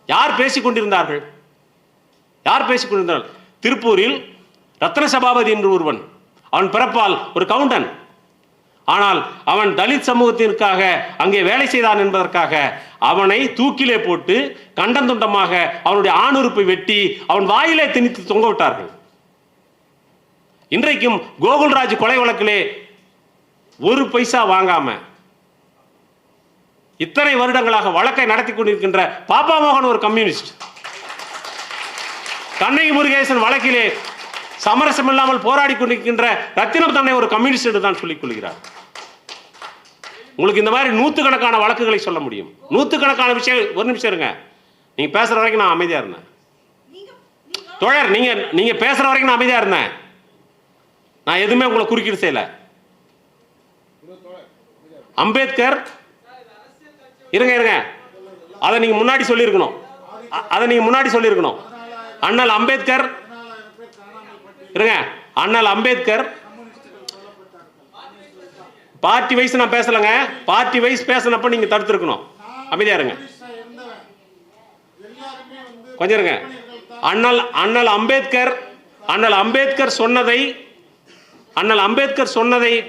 யார் பேசிக் கொண்டிருந்தார்கள்? திருப்பூரில் ரத்ன சபாபதி என்று ஒருவன். அவன் பிறப்பால் ஒரு கவுண்டன். ஆனால் அவன் தலித் சமூகத்திற்காக அங்கே வேலை செய்தான் என்பதற்காக அவனை தூக்கிலே போட்டு கண்டந்துண்டமாக அவனுடைய ஆணுறுப்பை வெட்டி அவன் வாயிலே திணித்து தொங்க விட்டார்கள். இன்றைக்கும் கோகுல்ராஜ் கொலை வழக்கிலே 1 பைசா வாங்காம இத்தனை வருடங்களாக வழக்கை நடத்தி கொண்டிருக்கின்ற பாப்பா மோகன் ஒரு கம்யூனிஸ்ட். கண்ணகி முருகேசன் வழக்கிலே சமரசம் இல்லாமல் போராடி கொண்டிருக்கின்ற ரத்தினம் தன்னை ஒரு கம்யூனிஸ்ட் என்று தான் சொல்லிக் கொள்கிறார். உங்களுக்கு இந்த மாதிரி நூற்றுக்கணக்கான வழக்குகளை சொல்ல முடியும். நூற்றுக்கணக்கான விஷயம். ஒரு நிமிஷம் இருங்க, நீங்கள் பேசுகிற வரைக்கும் நான் அமைதியாக இருந்தேன். தோழர், நீங்கள் பேசுகிற வரைக்கும் நான் அமைதியாக இருந்தேன். நான் எதுவுமே உங்களை குறுக்கீடு செய்யலை. அம்பேத்கர், இருங்க, அதை நீங்கள் முன்னாடி சொல்லியிருக்கணும். அண்ணல் அம்பேத்கர், இருங்க, அண்ணல் அம்பேத்கர் பார்ட்டி வைஸ் நான் பேசலைங்க. பார்ட்டி வைஸ் பேசினப்ப நீங்க தடுத்துருக்கணும். அமைதியா இருங்க, கொஞ்சம் இருங்க. அண்ணல் அம்பேத்கர் சொன்னதை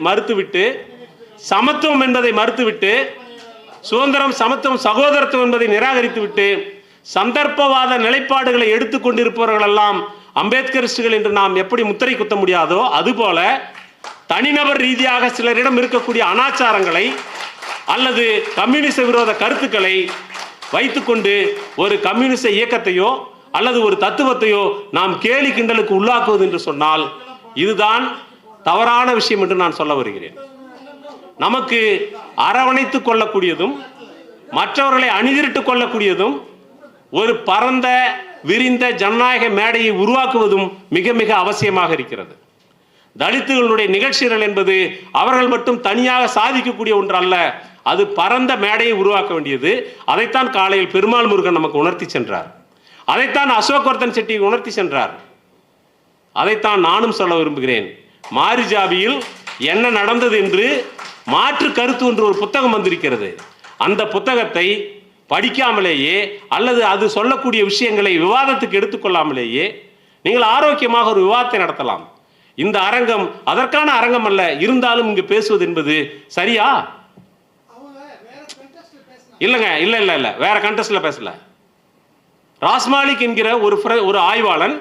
மறுத்துவிட்டு, சமத்துவம் என்பதை மறுத்துவிட்டு, சுதந்திரம், சமத்துவம், சகோதரத்துவம் என்பதை நிராகரித்துவிட்டு, சந்தர்ப்பவாத நிலைப்பாடுகளை எடுத்துக்கொண்டிருப்பவர்கள் எல்லாம் அம்பேத்கரிஸ்டுகள் என்று நாம் எப்படி முத்திரை குத்த முடியாதோ அதுபோல தனிநபர் ரீதியாக சிலரிடம் இருக்கக்கூடிய அனாச்சாரங்களை அல்லது கம்யூனிச விரோத கருத்துக்களை வைத்துக்கொண்டு ஒரு கம்யூனிச இயக்கத்தையோ அல்லது ஒரு தத்துவத்தையோ நாம் கேலி கிண்டலுக்கு உள்ளாக்குவது என்று சொன்னால் இதுதான் தவறான விஷயம் என்று நான் சொல்ல வருகிறேன். நமக்கு அரவணைத்துக் கொள்ளக்கூடியதும் மற்றவர்களை அணிதிரட்டுக் கொள்ளக்கூடியதும் ஒரு பரந்த விரிந்த ஜனநாயக மேடையை உருவாக்குவதும் மிக மிக அவசியமாக இருக்கிறது. தலித்துகளுடைய நிகழ்ச்சிகள் என்பது அவர்கள் மட்டும் தனியாக சாதிக்கக்கூடிய ஒன்று அல்ல, அது பரந்த மேடையை உருவாக்க வேண்டியது. அதைத்தான் காலையில் பெருமாள் முருகன் நமக்கு உணர்த்தி சென்றார். அதைத்தான் அசோக்வர்தன் செட்டி உணர்த்தி சென்றார். அதைத்தான் நானும் சொல்ல விரும்புகிறேன். மாரிஜாபியில் என்ன நடந்தது என்று மாற்று கருத்து என்று ஒரு புத்தகம் வந்திருக்கிறது. அந்த புத்தகத்தை படிக்காமலேயே அல்லது அது சொல்லக்கூடிய விஷயங்களை விவாதத்துக்கு எடுத்துக்கொள்ளாமலேயே நீங்கள் ஆரோக்கியமாக ஒரு விவாதத்தை நடத்தலாம். இந்த அரங்கம் அதற்கான அரங்கம் அல்ல. இருந்தாலும் இங்கு பேசுவது என்பது சரியா? இல்லைங்க, இல்ல வேற கண்டெஸ்ட்ல பேசல. ராஸ்மாலிக் என்கிற ஒரு ஆய்வாளன்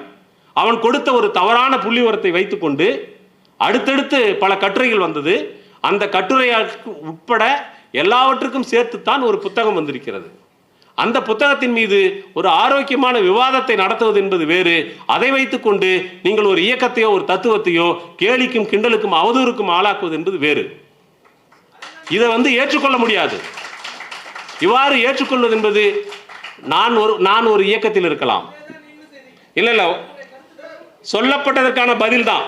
அவன் கொடுத்த ஒரு தவறான புள்ளிவரத்தை வைத்துக்கொண்டு அடுத்தடுத்து பல கட்டுரைகள் வந்தது. அந்த கட்டுரைகளுக்கு உட்பட எல்லாவற்றுக்கும் சேர்த்துத்தான் ஒரு புத்தகம் வந்திருக்கிறது. அந்த புத்தகத்தின் மீது ஒரு ஆரோக்கியமான விவாதத்தை நடத்துவது என்பது வேறு. அதை வைத்துக்கொண்டு நீங்கள் ஒரு இயக்கத்தையோ ஒரு தத்துவத்தையோ கேலிக்கும் கிண்டலுக்கும் அவதூறுக்கும் ஆளாக்குவது என்பது வேறு. இதை ஏற்றுக்கொள்ள முடியாது. இவ்வாறு ஏற்றுக்கொள்வது என்பது நான் ஒரு இயக்கத்தில் இருக்கலாம். இல்ல சொல்லப்பட்டதற்கான பதில் தான்.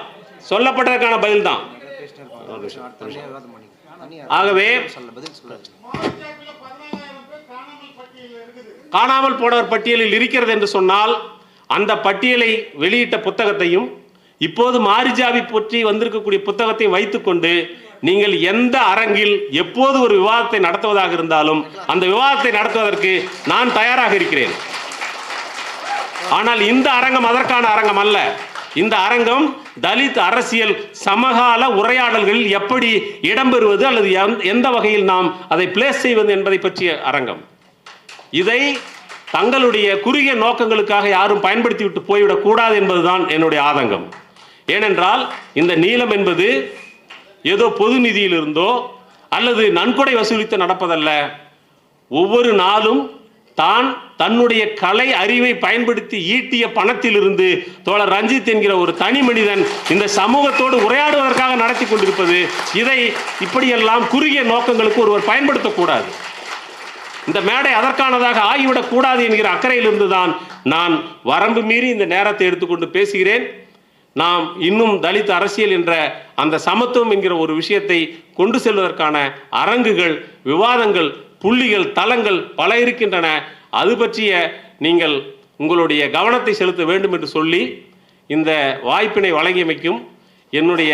ஆகவே காணாமல் போனவர் பட்டியலில் இருக்கிறது என்று சொன்னால் அந்த பட்டியலை வெளியிட்ட புத்தகத்தையும் இப்போது மாரிஜாவி பற்றி வந்திருக்கக்கூடிய புத்தகத்தையும் வைத்துக்கொண்டு நீங்கள் எந்த அரங்கில் எப்போது ஒரு விவாதத்தை நடத்துவதாக இருந்தாலும் அந்த விவாதத்தை நடத்துவதற்கு நான் தயாராக இருக்கிறேன். ஆனால் இந்த அரங்கம் அதற்கான அரங்கம் அல்ல. இந்த அரங்கம் தலித் அரசியல் சமகால உரையாடல்களில் எப்படி இடம்பெறுவது அல்லது எந்த வகையில் நாம் அதை பிளேஸ் செய்வது என்பதை பற்றிய அரங்கம். இதை தங்களுடைய குறுகிய நோக்கங்களுக்காக யாரும் பயன்படுத்தி விட்டு போய்விடக் கூடாது என்பதுதான் என்னுடைய ஆதங்கம். ஏனென்றால் இந்த நீளம் என்பது ஏதோ பொது நிதியிலிருந்தோ அல்லது நன்கொடை வசூலித்து நடப்பதல்ல. ஒவ்வொரு நாளும் தன்னுடைய கலை அறிவை பயன்படுத்தி ஈட்டிய பணத்திலிருந்து தோழர் ரஞ்சித் என்கிற ஒரு தனி மனிதன் இந்த சமூகத்தோடு உரையாடுவதற்காக நடத்தி கொண்டிருப்பது. இதை இப்படியெல்லாம் குறுகிய நோக்கங்களுக்கு ஒருவர் பயன்படுத்தக்கூடாது. இந்த மேடை அதற்கானதாக ஆகிவிடக் கூடாது என்கிற அக்கறையிலிருந்து தான் நான் வரம்பு மீறி இந்த நேரத்தை எடுத்துக்கொண்டு பேசுகிறேன். நாம் இன்னும் தலித் அரசியல் என்ற அந்த சமத்துவம் என்கிற ஒரு விஷயத்தை கொண்டு செல்வதற்கான அரங்குகள், விவாதங்கள், புள்ளிகள், தளங்கள் பல இருக்கின்றன. அது பற்றிய நீங்கள் உங்களுடைய கவனத்தை செலுத்த வேண்டும் என்று சொல்லி இந்த வாய்ப்பினை வழங்கியமைக்கும் என்னுடைய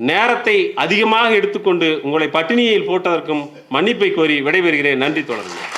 நேரத்தை அதிகமாக எடுத்துக்கொண்டு உங்களை பட்டினியில் போட்டதற்கும் மன்னிப்பை கோரி விடைபெறுகிறேன். நன்றி. தொடருங்கள்.